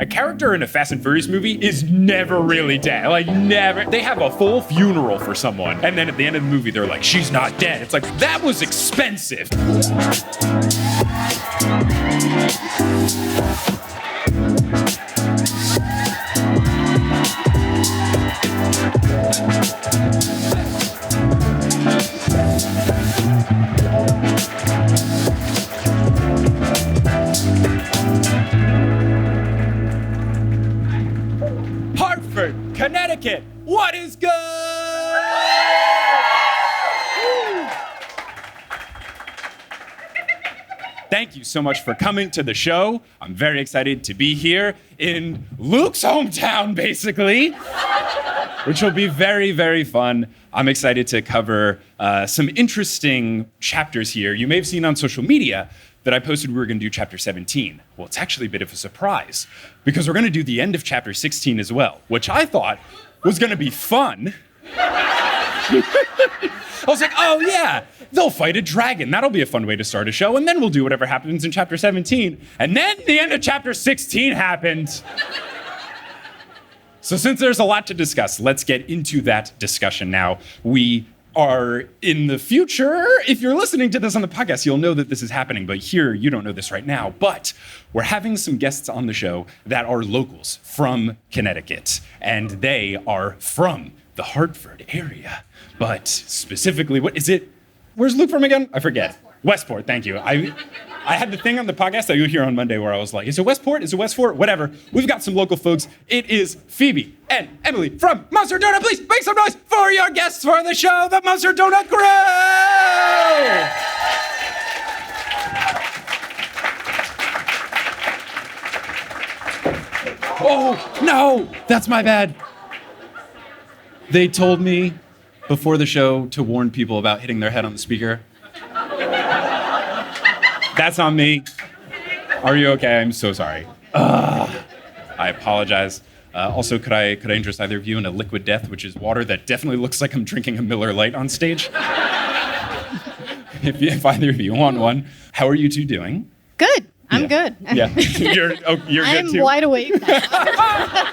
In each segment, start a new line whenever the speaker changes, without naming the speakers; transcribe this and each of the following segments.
A character in a Fast and Furious movie is never really dead. Like, never. They have a full funeral for someone, and then at the end of the movie, they're like, she's not dead. It's like, that was expensive. Hartford, Connecticut, what is good? Thank you so much for coming to the show. I'm very excited to be here in Luke's hometown, basically, which will be very, very fun. I'm excited to cover some interesting chapters here. You may have seen on social media that I posted we were going to do chapter 17. Well, it's actually a bit of a surprise because we're going to do the end of chapter 16 as well, which I thought was going to be fun. I was like, oh yeah, they'll fight a dragon. That'll be a fun way to start a show. And then we'll do whatever happens in chapter 17. And then the end of chapter 16 happened. So since there's a lot to discuss, let's get into that discussion now. We are in the future. If you're listening to this on the podcast, you'll know that this is happening, but here you don't know this right now. But we're having some guests on the show that are locals from Connecticut, and they are from the Hartford area. But specifically, what is it? Where's Luke from again? I forget. Westport, thank you. I had the thing on the podcast that you'll hear on Monday where I was like, is it Westport? Is it Westport? Whatever. We've got some local folks. It is Phoebe and Emily from Monster Donut. Please make some noise for your guests for the show, the Monster Donut Crew! Oh, no, that's my bad. They told me before the show to warn people about hitting their head on the speaker. That's on me. Are you okay? I'm so sorry. I apologize. Also, could I interest either of you in a liquid death, which is water that definitely looks like I'm drinking a Miller Lite on stage? if either of you want one. How are you two doing?
Good. I'm good.
Yeah. You're good too?
I'm wide awake now.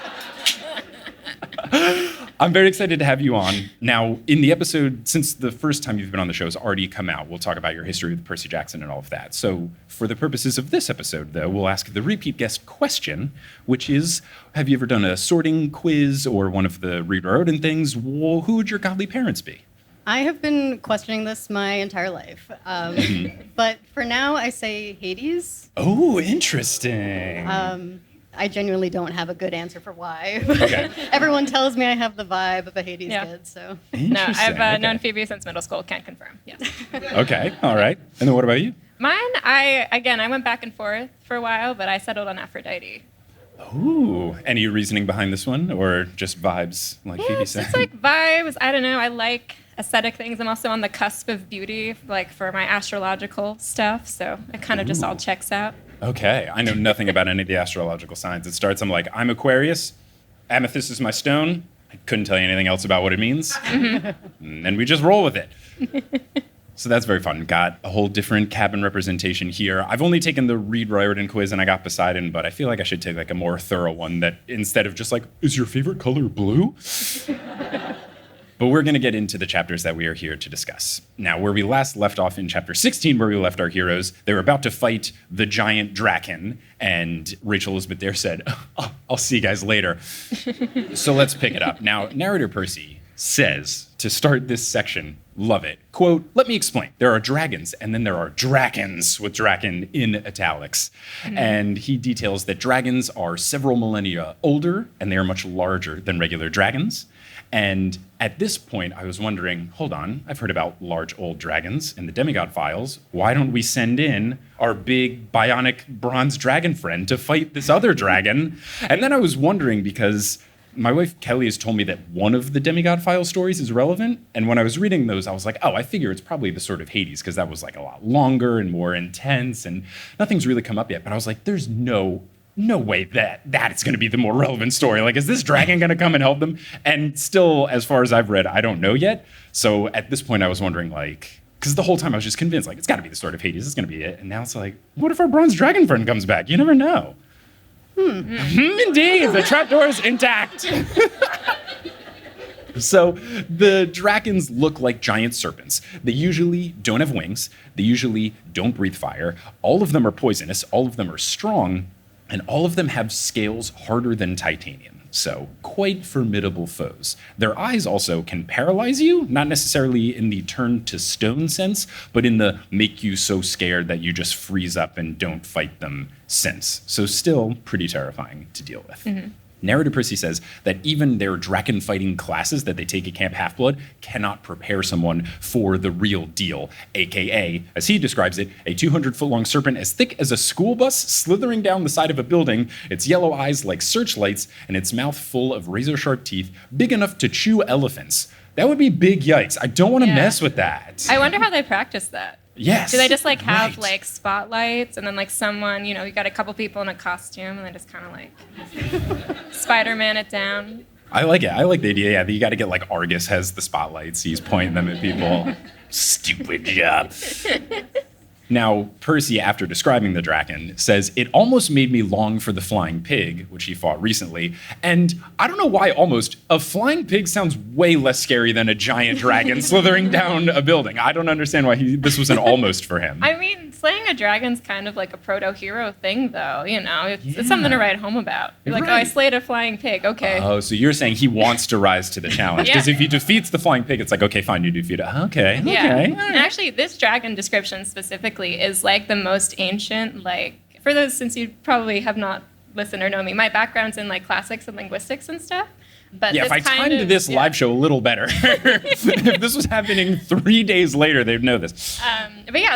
I'm very excited to have you on. Now, in the episode, since the first time you've been on the show has already come out, we'll talk about your history with Percy Jackson and all of that. So for the purposes of this episode, though, we'll ask the repeat guest question, which is, have you ever done a sorting quiz or one of the read or Odin things? Well, who would your godly parents be?
I have been questioning this my entire life. But for now, I say Hades.
Oh, interesting.
I genuinely don't have a good answer for why.
Okay.
Everyone tells me I have the vibe of a Hades kid, so.
No, I've known Phoebe since middle school, can't confirm. Yes.
Okay, all right. And then what about you?
Mine, I went back and forth for a while, but I settled on Aphrodite.
Ooh, any reasoning behind this one, or just vibes, like Phoebe said?
It's like vibes. I don't know. I like aesthetic things. I'm also on the cusp of beauty, like for my astrological stuff, so it kind of just all checks out.
Okay, I know nothing about any of the astrological signs. It starts, I'm like, I'm Aquarius, amethyst is my stone. I couldn't tell you anything else about what it means. And then we just roll with it. So that's very fun. Got a whole different cabin representation here. I've only taken the Reed Riordan quiz and I got Poseidon, but I feel like I should take like a more thorough one that instead of just like, is your favorite color blue? But we're going to get into the chapters that we are here to discuss. Now, where we last left off in chapter 16, where we left our heroes, they were about to fight the giant drakon, and Rachel Elizabeth Dare said, oh, I'll see you guys later. So let's pick it up. Now, narrator Percy says, to start this section, love it, quote, let me explain. There are dragons, and then there are drakons, with draken in italics. And he details that dragons are several millennia older, and they are much larger than regular dragons. And at this point, I was wondering, hold on, I've heard about large old dragons in the Demigod Files. Why don't we send in our big bionic bronze dragon friend to fight this other dragon? And then I was wondering because my wife Kelly has told me that one of the Demigod Files stories is relevant. And when I was reading those, I was like, oh, I figure it's probably the sort of Hades because that was like a lot longer and more intense and nothing's really come up yet. But I was like, there's no way that it's going to be the more relevant story. Like, is this dragon going to come and help them? And still, as far as I've read, I don't know yet. So at this point, I was wondering, like, because the whole time I was just convinced, like, it's got to be the sword of Hades. It's going to be it. And now it's like, what if our bronze dragon friend comes back? You never know. Indeed, the trapdoor is intact. So the drakons look like giant serpents. They usually don't have wings. They usually don't breathe fire. All of them are poisonous. All of them are strong. And all of them have scales harder than titanium. So quite formidable foes. Their eyes also can paralyze you, not necessarily in the turn to stone sense, but in the make you so scared that you just freeze up and don't fight them sense. So still pretty terrifying to deal with. Narrator Percy says that even their dragon fighting classes that they take at Camp Half-Blood cannot prepare someone for the real deal, aka, as he describes it, a 200-foot-long serpent as thick as a school bus slithering down the side of a building, its yellow eyes like searchlights, and its mouth full of razor-sharp teeth, big enough to chew elephants. That would be big yikes. I don't want to mess with that.
I wonder how they practice that.
Yes.
Do they just like have like spotlights and then like someone, you got a couple people in a costume and they just kind of like Spider-Man it down?
I like it. I like the idea, that you got to get like Argus has the spotlights. He's pointing them at people. Stupid job. Now, Percy, after describing the drakon, says, it almost made me long for the flying pig, which he fought recently. And I don't know why almost. A flying pig sounds way less scary than a giant dragon slithering down a building. I don't understand why this was an almost for him.
I mean, slaying a dragon's kind of like a proto-hero thing, though. It's something to write home about. You're like, oh, I slayed a flying pig. Okay.
Oh, so you're saying he wants to rise to the challenge. Because if he defeats the flying pig, it's like, okay, fine, you defeat it. Okay.
And actually, this dragon description specifically is like the most ancient, for those, since you probably have not listened or know me, my background's in like classics and linguistics and stuff. But
if I timed this live show a little better, if this was happening 3 days later, they'd know this.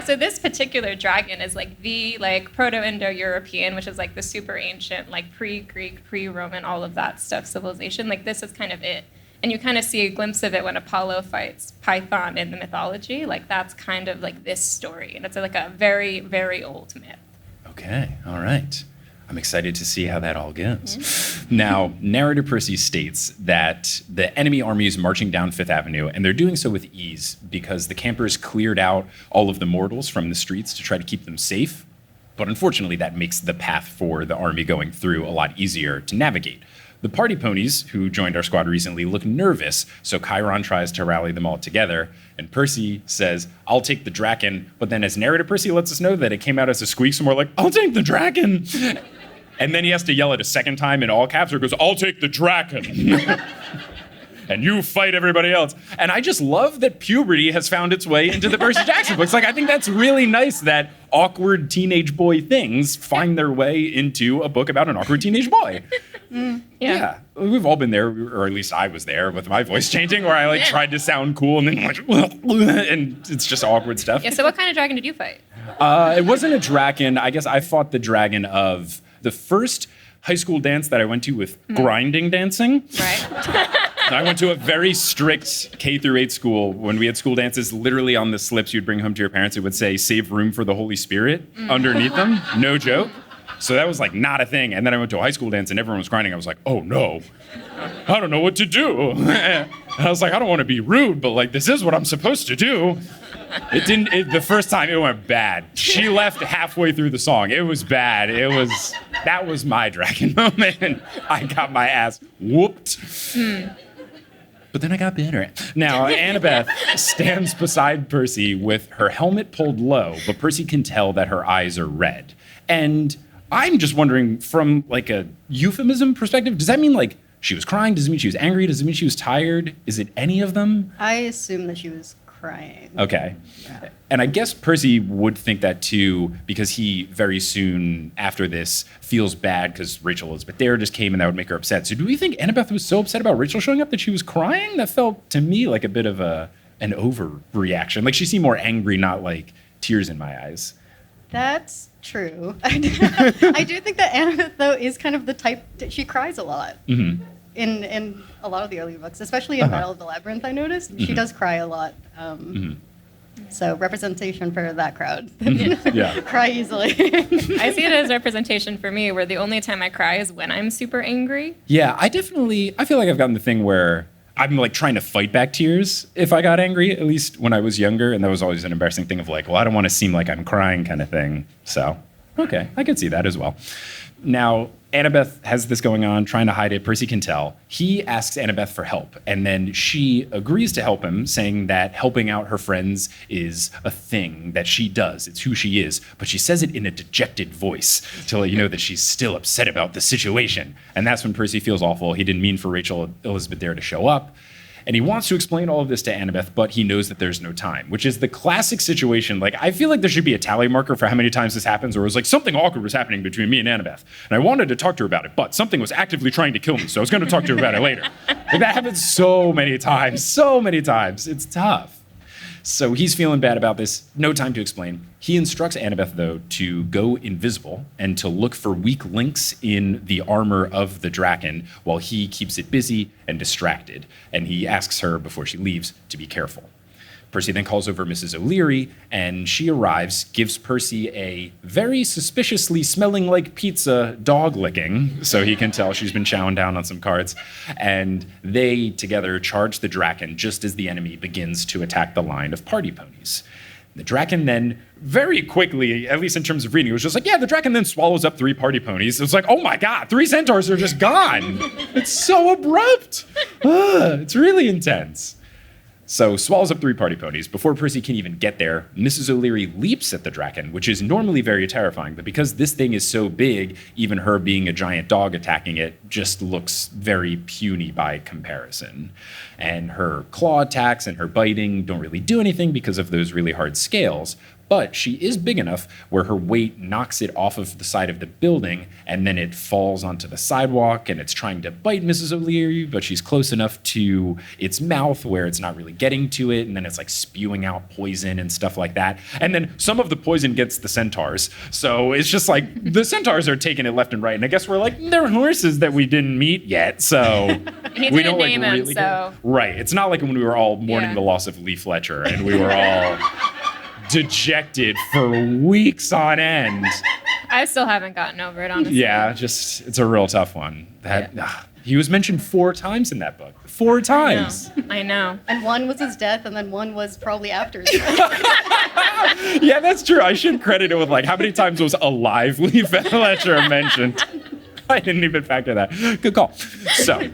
So this particular dragon is like the Proto-Indo-European, which is like the super ancient, like pre-Greek, pre-Roman, all of that stuff civilization. Like this is kind of it. And you kind of see a glimpse of it when Apollo fights Python in the mythology. Like that's kind of like this story. And it's like a very, very old myth.
Okay, all right. I'm excited to see how that all goes. Now, narrator Percy states that the enemy army is marching down Fifth Avenue, and they're doing so with ease because the campers cleared out all of the mortals from the streets to try to keep them safe. But unfortunately, that makes the path for the army going through a lot easier to navigate. The party ponies, who joined our squad recently, look nervous, so Chiron tries to rally them all together, and Percy says, I'll take the drakon, but then as narrator Percy lets us know that it came out as a squeak, so we're like, I'll take the drakon! And then he has to yell it a second time in all caps, or goes, I'll take the drakon! And you fight everybody else. And I just love that puberty has found its way into the Percy Jackson books. Like, I think that's really nice that awkward teenage boy things find their way into a book about an awkward teenage boy. Yeah. We've all been there, or at least I was there with my voice changing, where I tried to sound cool and then and it's just awkward stuff.
Yeah, so what kind of dragon did you fight?
It wasn't a dragon. I guess I fought the dragon of the first high school dance that I went to with grinding dancing.
Right.
I went to a very strict K through 8 school. When we had school dances, literally on the slips you'd bring home to your parents, it would say, save room for the Holy Spirit underneath them. No joke. So that was like not a thing. And then I went to a high school dance and everyone was grinding. I was like, oh no, I don't know what to do. And I was like, I don't want to be rude, but like, this is what I'm supposed to do. The first time it went bad. She left halfway through the song. It was bad. That was my dragon moment. I got my ass whooped. But then I got better. Now, Annabeth stands beside Percy with her helmet pulled low, but Percy can tell that her eyes are red. And I'm just wondering, from like a euphemism perspective, does that mean like she was crying? Does it mean she was angry? Does it mean she was tired? Is it any of them?
I assume that she was crying.
Okay.
Yeah.
And I guess Percy would think that too, because he very soon after this feels bad because Rachel Elizabeth Dare just came and that would make her upset. So do we think Annabeth was so upset about Rachel showing up that she was crying? That felt to me like a bit of an overreaction. Like she seemed more angry, not like tears in my eyes.
That's true. I do think that Annabeth, though, is kind of the type that she cries a lot. In a lot of the early books, especially in Battle of the Labyrinth, I noticed. She does cry a lot. So representation for that crowd. Cry easily.
I see it as representation for me, where the only time I cry is when I'm super angry.
Yeah, I feel like I've gotten the thing where I'm like trying to fight back tears if I got angry, at least when I was younger. And that was always an embarrassing thing of like, well, I don't want to seem like I'm crying kind of thing. So, okay, I could see that as well. Now, Annabeth has this going on, trying to hide it. Percy can tell. He asks Annabeth for help, and then she agrees to help him, saying that helping out her friends is a thing that she does. It's who she is. But she says it in a dejected voice to let you know that she's still upset about the situation. And that's when Percy feels awful. He didn't mean for Rachel Elizabeth Dare to show up. And he wants to explain all of this to Annabeth, but he knows that there's no time, which is the classic situation. Like, I feel like there should be a tally marker for how many times this happens, or it was like something awkward was happening between me and Annabeth. And I wanted to talk to her about it, but something was actively trying to kill me, so I was going to talk to her about it later. Like, that happens so many times, so many times. It's tough. So he's feeling bad about this. No time to explain. He instructs Annabeth, though, to go invisible and to look for weak links in the armor of the drakon while he keeps it busy and distracted. And he asks her, before she leaves, to be careful. Percy then calls over Mrs. O'Leary, and she arrives, gives Percy a very suspiciously smelling like pizza dog licking, so he can tell she's been chowing down on some cards. And they together charge the drakon just as the enemy begins to attack the line of party ponies. The drakon then, very quickly, at least in terms of reading, it was just like, yeah, the drakon then swallows up 3 party ponies. It's like, oh my God, 3 centaurs are just gone. It's so abrupt. It's really intense. So swallows up 3 party ponies. Before Percy can even get there, Mrs. O'Leary leaps at the drakon, which is normally very terrifying, but because this thing is so big, even her being a giant dog attacking it just looks very puny by comparison. And her claw attacks and her biting don't really do anything because of those really hard scales, but she is big enough where her weight knocks it off of the side of the building, and then it falls onto the sidewalk, and it's trying to bite Mrs. O'Leary, but she's close enough to its mouth where it's not really getting to it, and then it's like spewing out poison and stuff like that. And then some of the poison gets the centaurs. So it's just like the centaurs are taking it left and right. And I guess we're like, they're horses that we didn't meet yet, so we don't like really. Right. It's not like when we were all mourning the loss of Lee Fletcher and we were all dejected for weeks on end.
I still haven't gotten over it, honestly.
Yeah, just it's a real tough one. He was mentioned 4 times in that book. 4 times.
I know.
And one was his death, and then one was probably after his death.
Yeah, that's true. I should credit it with like how many times was alive Lee Fletcher mentioned. I didn't even factor that. Good call. So,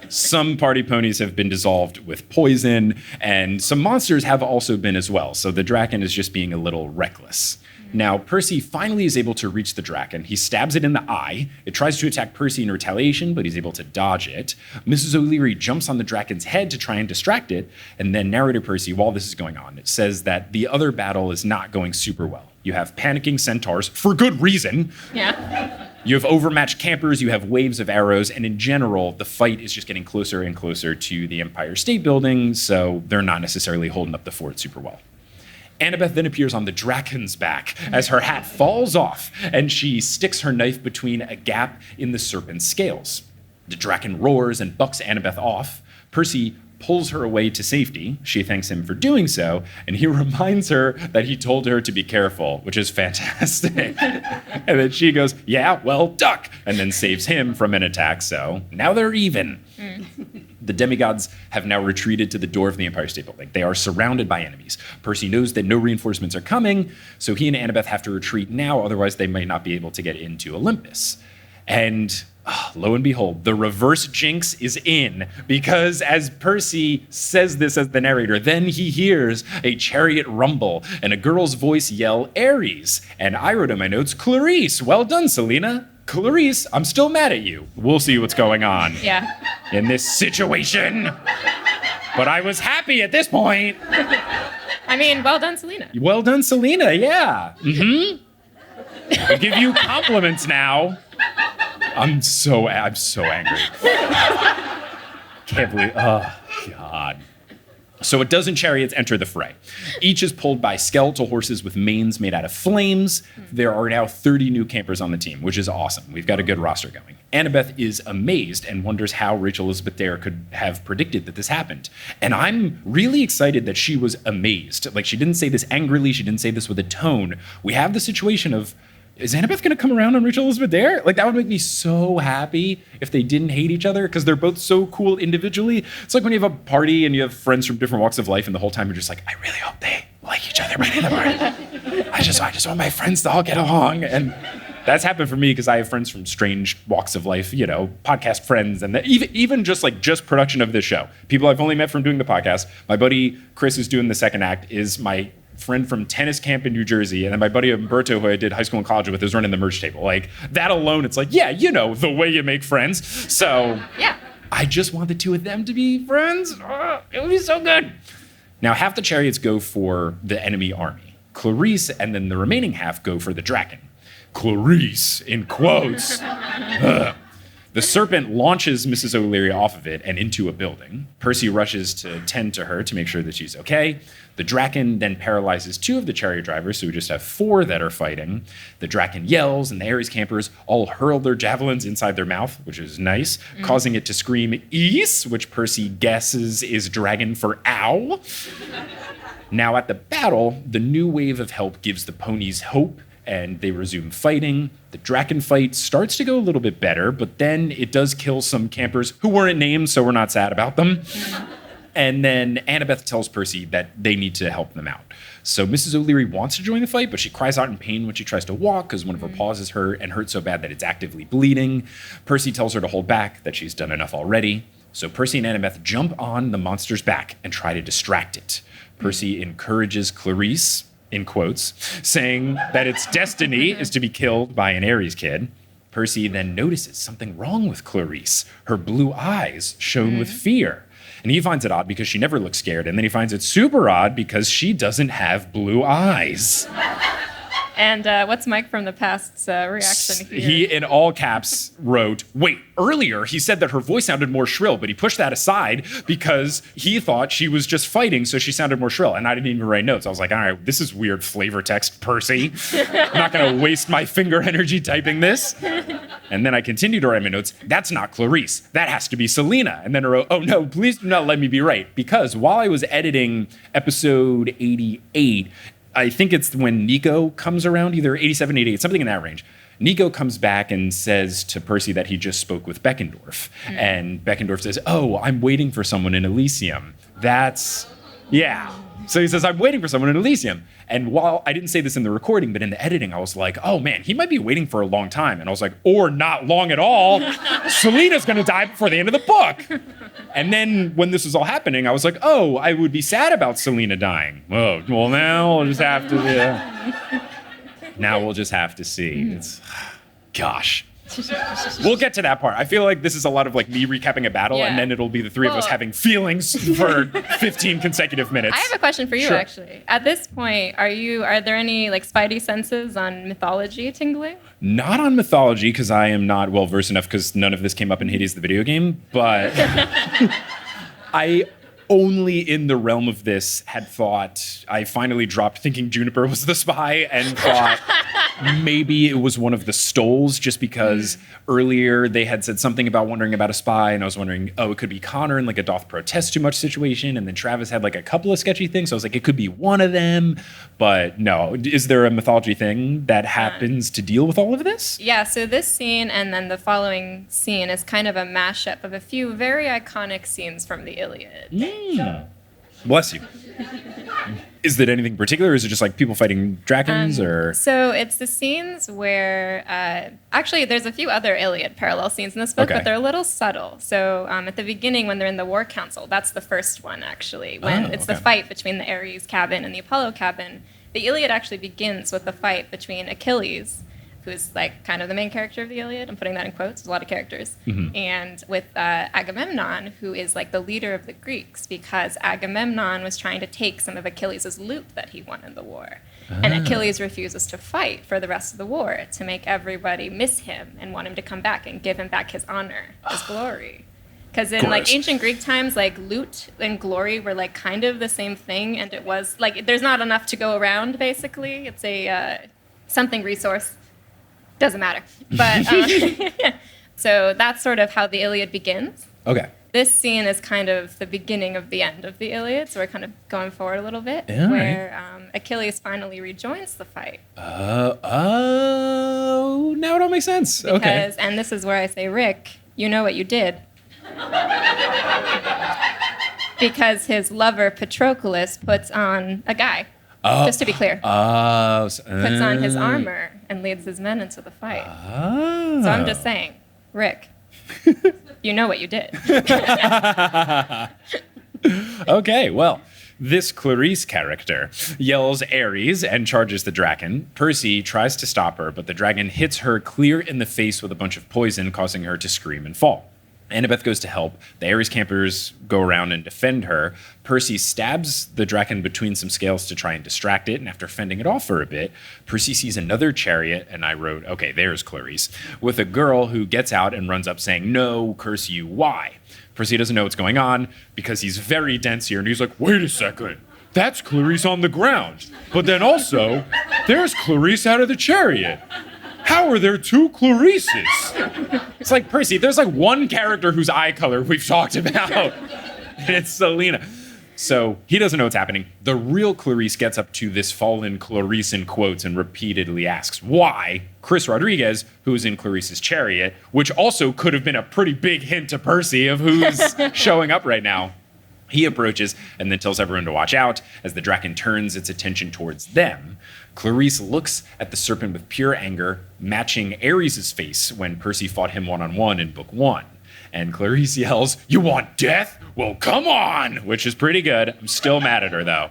some party ponies have been dissolved with poison, and some monsters have also been as well. So the drakon is just being a little reckless. Now, Percy finally is able to reach the drakon. He stabs it in the eye. It tries to attack Percy in retaliation, but he's able to dodge it. Mrs. O'Leary jumps on the drakon's head to try and distract it. And then narrator Percy, while this is going on, it says that the other battle is not going super well. You have panicking centaurs, for good reason.
Yeah.
You have overmatched campers, you have waves of arrows, and in general, the fight is just getting closer and closer to the Empire State Building, so they're not necessarily holding up the fort super well. Annabeth then appears on the drakon's back as her hat falls off, and she sticks her knife between a gap in the serpent's scales. The drakon roars and bucks Annabeth off. Percy pulls her away to safety. She thanks him for doing so, and he reminds her that he told her to be careful, which is fantastic. And then she goes, yeah, well, duck, and then saves him from an attack, so now they're even. The demigods have now retreated to the door of the Empire State Building. They are surrounded by enemies. Percy knows that no reinforcements are coming, so he and Annabeth have to retreat now, otherwise they might not be able to get into Olympus. And lo and behold, the reverse jinx is in, because as Percy says this as the narrator, then he hears a chariot rumble and a girl's voice yell, Ares. And I wrote in my notes, Clarice, well done, Silena. Clarice, I'm still mad at you. We'll see what's going on in this situation. But I was happy at this point.
I mean, well done, Silena.
Well done, Silena, yeah. Mm-hmm. I give you compliments now. I'm so angry. Can't believe, oh, God. So a dozen chariots enter the fray. Each is pulled by skeletal horses with manes made out of flames. There are now 30 new campers on the team, which is awesome. We've got a good roster going. Annabeth is amazed and wonders how Rachel Elizabeth Dare could have predicted that this happened. And I'm really excited that she was amazed. Like, she didn't say this angrily. She didn't say this with a tone. We have the situation of, is Annabeth going to come around on Rachel Elizabeth Dare? Like, that would make me so happy if they didn't hate each other, because they're both so cool individually. It's like when you have a party and you have friends from different walks of life, and the whole time you're just like, I really hope they like each other by the end of the party. I just want my friends to all get along. And That's happened for me because I have friends from strange walks of life, podcast friends, and even just production of this show. People I've only met from doing the podcast. My buddy Chris, who's doing the second act, is my friend from tennis camp in New Jersey, and then my buddy Umberto, who I did high school and college with, is running the merch table. Like, that alone, it's like, yeah, the way you make friends. So
Yeah.
I just want the two of them to be friends. It would be so good. Now, half the chariots go for the enemy army. Clarice and then the remaining half go for the drakon. Clarice, in quotes. The serpent launches Mrs. O'Leary off of it and into a building. Percy rushes to tend to her to make sure that she's okay. The drakon then paralyzes 2 of the chariot drivers, so we just have 4 that are fighting. The drakon yells, and the Ares campers all hurl their javelins inside their mouth, which is nice, causing it to scream "Ees," which Percy guesses is dragon for ow. Now at the battle, the new wave of help gives the ponies hope, and they resume fighting. The drakon fight starts to go a little bit better, but then it does kill some campers who weren't named, so we're not sad about them. And then Annabeth tells Percy that they need to help them out. So Mrs. O'Leary wants to join the fight, but she cries out in pain when she tries to walk because one of her paws is hurt and hurts so bad that it's actively bleeding. Percy tells her to hold back, that she's done enough already. So Percy and Annabeth jump on the monster's back and try to distract it. Percy encourages Clarice, in quotes, saying that its destiny is to be killed by an Ares kid. Percy then notices something wrong with Clarice. Her blue eyes shone with fear. And he finds it odd because she never looks scared. And then he finds it super odd because she doesn't have blue eyes.
And what's Mike from the past's reaction here?
He, in all caps, wrote, wait, earlier he said that her voice sounded more shrill, but he pushed that aside because he thought she was just fighting, so she sounded more shrill. And I didn't even write notes. I was like, all right, this is weird flavor text, Percy. I'm not going to waste my finger energy typing this. And then I continued to write my notes. That's not Clarice. That has to be Silena. And then I wrote, oh no, please do not let me be right. Because while I was editing episode 88, I think it's when Nico comes around, either 87, 88, something in that range. Nico comes back and says to Percy that he just spoke with Beckendorf. And Beckendorf says, oh, I'm waiting for someone in Elysium. Yeah. So he says, I'm waiting for someone in Elysium. And while I didn't say this in the recording, but in the editing, I was like, oh man, he might be waiting for a long time. And I was like, or not long at all. Selena's going to die before the end of the book. And then when this was all happening, I was like, oh, I would be sad about Silena dying. Oh, well, now we'll just have to, now we'll just have to see. Gosh. We'll get to that part. I feel like this is a lot of like me recapping a battle, and then it'll be the three of us having feelings for 15 consecutive minutes.
I have a question for you, actually. At this point, are there any like spidey senses on mythology tingling?
Not on mythology, because I am not well versed enough, because none of this came up in Hades the video game, but I only in the realm of this had thought, I finally dropped thinking Juniper was the spy and thought maybe it was one of the Stoles, just because earlier they had said something about wondering about a spy, and I was wondering, oh, it could be Connor in like a doth protest too much situation, and then Travis had like a couple of sketchy things, so I was like, it could be one of them, but no. Is there a mythology thing that happens to deal with all of this?
Yeah, so this scene and then the following scene is kind of a mashup of a few very iconic scenes from the Iliad.
Bless you. Is there anything particular, or is it just like people fighting dragons, or?
So it's the scenes where, actually there's a few other Iliad parallel scenes in this book, but they're a little subtle. So at the beginning when they're in the war council, that's the first one actually, when it's the fight between the Ares cabin and the Apollo cabin. The Iliad actually begins with the fight between Achilles, who's like kind of the main character of the Iliad. I'm putting that in quotes, there's a lot of characters. And with Agamemnon, who is like the leader of the Greeks, because Agamemnon was trying to take some of Achilles' loot that he won in the war. And Achilles refuses to fight for the rest of the war to make everybody miss him and want him to come back and give him back his honor, his glory. Because in like ancient Greek times, like loot and glory were like kind of the same thing, and it was like there's not enough to go around. Basically, it's a something resource. Doesn't matter. But so that's sort of how the Iliad begins.
Okay.
This scene is kind of the beginning of the end of the Iliad, so we're kind of going forward a little bit, where Achilles finally rejoins the fight.
Now it all makes sense.
Because, and this is where I say, Rick, you know what you did. Because his lover Patroclus puts on a guy. Just to be clear. Puts on his armor and leads his men into the fight. So I'm just saying, Rick, you know what you did.
Okay, well, this Clarice character yells Ares and charges the dragon. Percy tries to stop her, but the dragon hits her clear in the face with a bunch of poison, causing her to scream and fall. Annabeth goes to help. The Ares campers go around and defend her. Percy stabs the dragon between some scales to try and distract it, and after fending it off for a bit, Percy sees another chariot, and I wrote, okay, there's Clarice, with a girl who gets out and runs up saying, "No, curse you, why?" Percy doesn't know what's going on because he's very dense here, and he's like, wait a second, that's Clarice on the ground. But then also, there's Clarice out of the chariot. How are there two Clarices? It's like, Percy, there's like one character whose eye color we've talked about, and it's Silena. So he doesn't know what's happening. The real Clarice gets up to this fallen Clarice in quotes and repeatedly asks why Chris Rodriguez, who's in Clarice's chariot, which also could have been a pretty big hint to Percy of who's showing up right now. He approaches and then tells everyone to watch out as the dragon turns its attention towards them. Clarice looks at the serpent with pure anger, matching Ares' face when Percy fought him one-on-one in book 1. And Clarice yells, "You want death? Well, come on!" Which is pretty good. I'm still mad at her, though.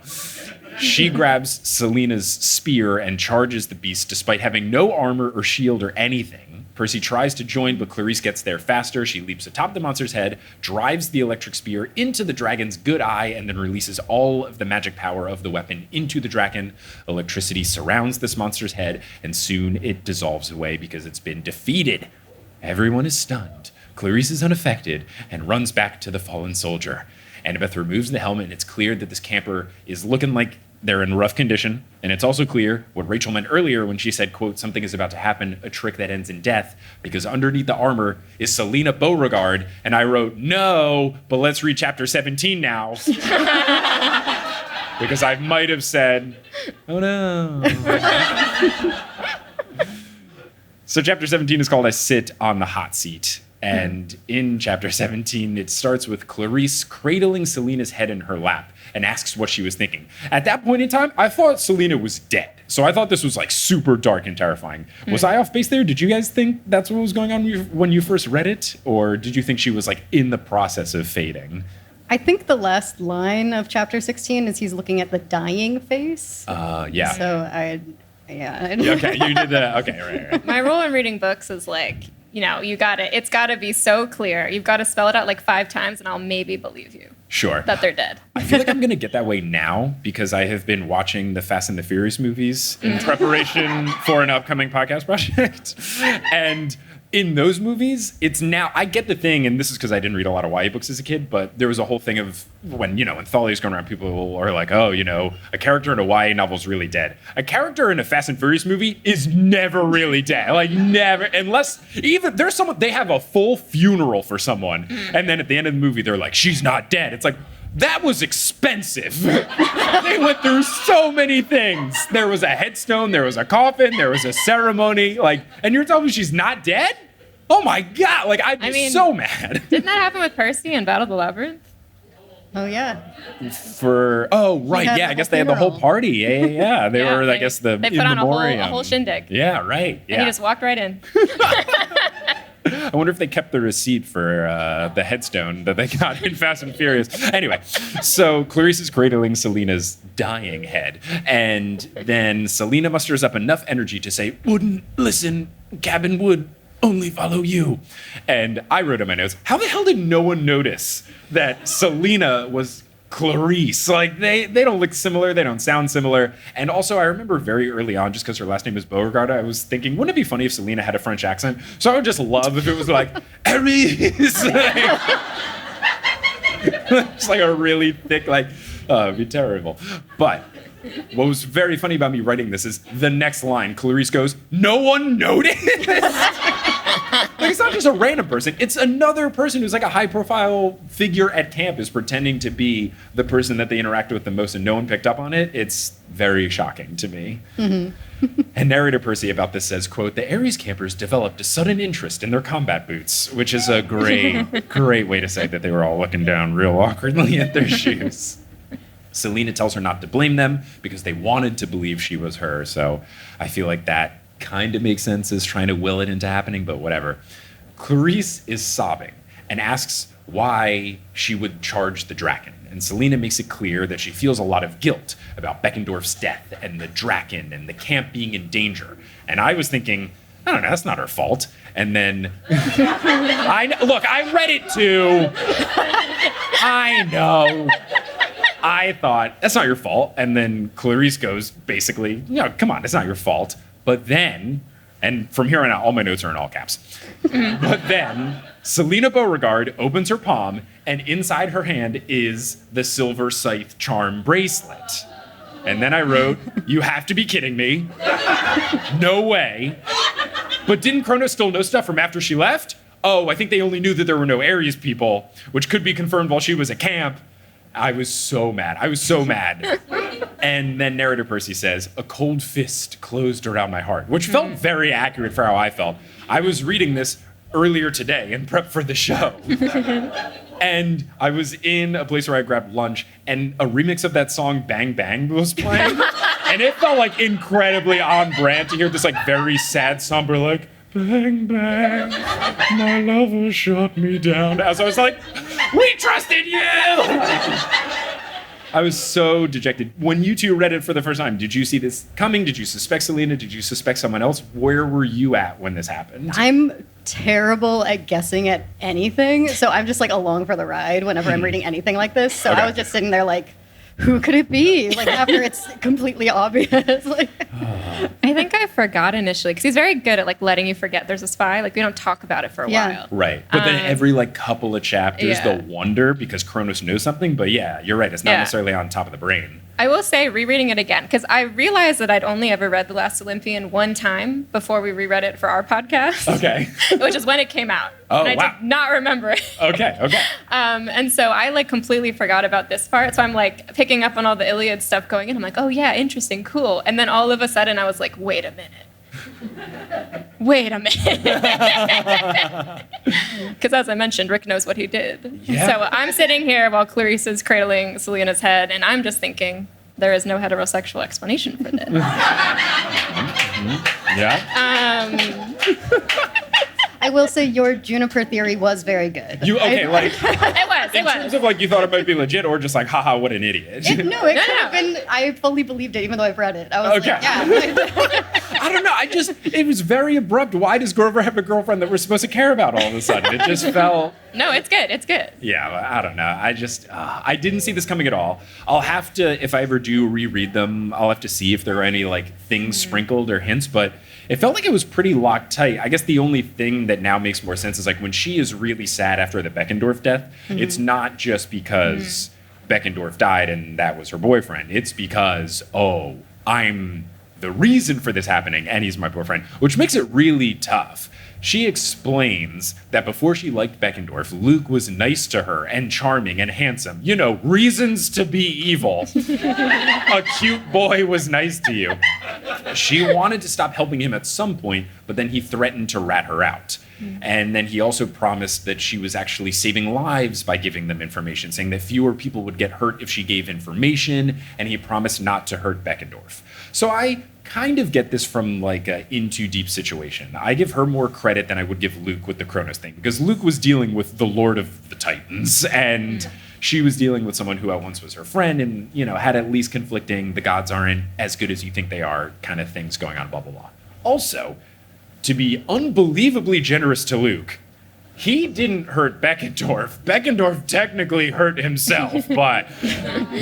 She grabs Selena's spear and charges the beast despite having no armor or shield or anything. Percy tries to join, but Clarice gets there faster. She leaps atop the monster's head, drives the electric spear into the dragon's good eye, and then releases all of the magic power of the weapon into the dragon. Electricity surrounds this monster's head, and soon it dissolves away because it's been defeated. Everyone is stunned. Clarice is unaffected and runs back to the fallen soldier. Annabeth removes the helmet, and it's clear that this camper is looking like they're in rough condition. And it's also clear what Rachel meant earlier when she said, quote, something is about to happen, a trick that ends in death, because underneath the armor is Silena Beauregard. And I wrote, no, but let's read chapter 17 now. Because I might have said, oh no. So chapter 17 is called I Sit on the Hot Seat. And in chapter 17, it starts with Clarice cradling Selena's head in her lap and asks what she was thinking. At that point in time, I thought Silena was dead. So I thought this was like super dark and terrifying. Was I off base there? Did you guys think that's what was going on when you first read it? Or did you think she was like in the process of fading?
I think the last line of chapter 16 is he's looking at the dying face.
Yeah.
So
Okay, you did that. Okay, right.
My rule in reading books is like, you know, it's got to be so clear. You've got to spell it out like 5 times and I'll maybe believe you.
Sure.
That they're dead.
I feel like I'm going to get that way now because I have been watching the Fast and the Furious movies in preparation for an upcoming podcast project. And in those movies, it's now, I get the thing, and this is because I didn't read a lot of YA books as a kid, but there was a whole thing of when Thalia's going around, people are like, oh, a character in a YA novel is really dead. A character in a Fast and Furious movie is never really dead. Like, never, unless, even, there's someone, they have a full funeral for someone, and then at the end of the movie, they're like, she's not dead. It's like, that was expensive. They went through so many things. There was a headstone, there was a coffin, there was a ceremony, and you're telling me she's not dead? Oh my God, I'd be so mad.
Didn't that happen with Percy in Battle of the Labyrinth?
Oh, yeah.
I guess they had the whole party. Yeah. They were, I guess, the
They put on
memoriam.
a whole shindig.
Yeah, right. Yeah.
And he just walked right in.
I wonder if they kept the receipt for the headstone that they got in Fast and Furious. Anyway, so Clarice is cradling Selena's dying head. And then Silena musters up enough energy to say, wouldn't listen, cabin would only follow you. And I wrote in my notes, how the hell did no one notice that Silena was Clarice? They don't look similar, they don't sound similar. And also I remember very early on, just because her last name is Beauregard, I was thinking, wouldn't it be funny if Silena had a French accent? So I would just love if it was like, Aries! Just like a really thick, it'd be terrible. But what was very funny about me writing this is the next line, Clarice goes, no one noticed? It's not just a random person. It's another person who's a high-profile figure at camp is pretending to be the person that they interact with the most, and no one picked up on it. It's very shocking to me. Mm-hmm. And narrator Percy about this says, quote, the Ares campers developed a sudden interest in their combat boots, which is a great, great way to say that they were all looking down real awkwardly at their shoes. Silena tells her not to blame them because they wanted to believe she was her. So I feel like that kind of makes sense as trying to will it into happening, but whatever. Clarice is sobbing and asks why she would charge the drakon. And Silena makes it clear that she feels a lot of guilt about Beckendorf's death and the drakon and the camp being in danger. And I was thinking, I don't know, that's not her fault. And then, I read it too. I know. I thought, that's not your fault. And then Clarice goes, basically, come on, it's not your fault. But then, and from here on out, all my notes are in all caps. But then, Silena Beauregard opens her palm, and inside her hand is the silver scythe charm bracelet. And then I wrote, you have to be kidding me. No way. But didn't Kronos still know stuff from after she left? Oh, I think they only knew that there were no Ares people, which could be confirmed while she was at camp. I was so mad. And then narrator Percy says, a cold fist closed around my heart, which felt very accurate for how I felt. I was reading this earlier today in prep for the show. And I was in a place where I grabbed lunch, and a remix of that song Bang Bang was playing. And it felt like incredibly on brand to hear this like very sad, somber, like, bang, bang, my lover shut me down. As I was like, we trusted you! I was so dejected. When you two read it for the first time, did you see this coming? Did you suspect Silena? Did you suspect someone else? Where were you at when this happened?
I'm terrible at guessing at anything, so I'm just like along for the ride whenever I'm reading anything like this. So
Okay.
I was just sitting there like, who could it be? Like after it's completely obvious. Like,
I think I forgot initially because he's very good at like letting you forget there's a spy. Like we don't talk about it for a while.
Right. But then every like couple of chapters,
Yeah.
they'll wonder because Kronos knows something. But yeah, you're right. It's not necessarily on top of the brain.
I will say, rereading it again, because I realized that I'd only ever read The Last Olympian one time before we reread it for our podcast.
Okay.
Which is when it came out.
Oh,
and I
wow.
did not remember it.
Okay.
And so I like completely forgot about this part. So I'm like picking up on all the Iliad stuff going in. I'm like, oh yeah, interesting, cool. And then all of a sudden I was like, wait a minute. Because as I mentioned, Rick knows what he did.
Yeah.
So I'm sitting here while Clarice is cradling Selena's head, and I'm just thinking, there is no heterosexual explanation for this.
Yeah.
I will say your Juniper theory was very good.
Like
It was.
in terms of like you thought it might be legit, or just like, haha, what an idiot.
It could have been. I fully believed it, even though I've read it. I was
Okay.
like, yeah.
I don't know. It was very abrupt. Why does Garber have a girlfriend that we're supposed to care about all of a sudden? It just felt.
No, it's good. It's good.
Yeah, I don't know. I didn't see this coming at all. I'll have to, if I ever do reread them, I'll have to see if there are any like things sprinkled or hints, but it felt like it was pretty locked tight. I guess the only thing that now makes more sense is like when she is really sad after the Beckendorf death, it's not just because Beckendorf died and that was her boyfriend. It's because, oh, I'm the reason for this happening and he's my boyfriend, which makes it really tough. She explains that before she liked Beckendorf, Luke was nice to her and charming and handsome. You know, reasons to be evil. A cute boy was nice to you. She wanted to stop helping him at some point, but then he threatened to rat her out. And then he also promised that she was actually saving lives by giving them information, saying that fewer people would get hurt if she gave information, and he promised not to hurt Beckendorf. So I kind of get this from like a in too deep situation. I give her more credit than I would give Luke with the Kronos thing, because Luke was dealing with the Lord of the Titans, and she was dealing with someone who at once was her friend and, you know, had at least conflicting, the gods aren't as good as you think they are kind of things going on, blah, blah, blah. Also, to be unbelievably generous to Luke, he didn't hurt Beckendorf. Beckendorf technically hurt himself, but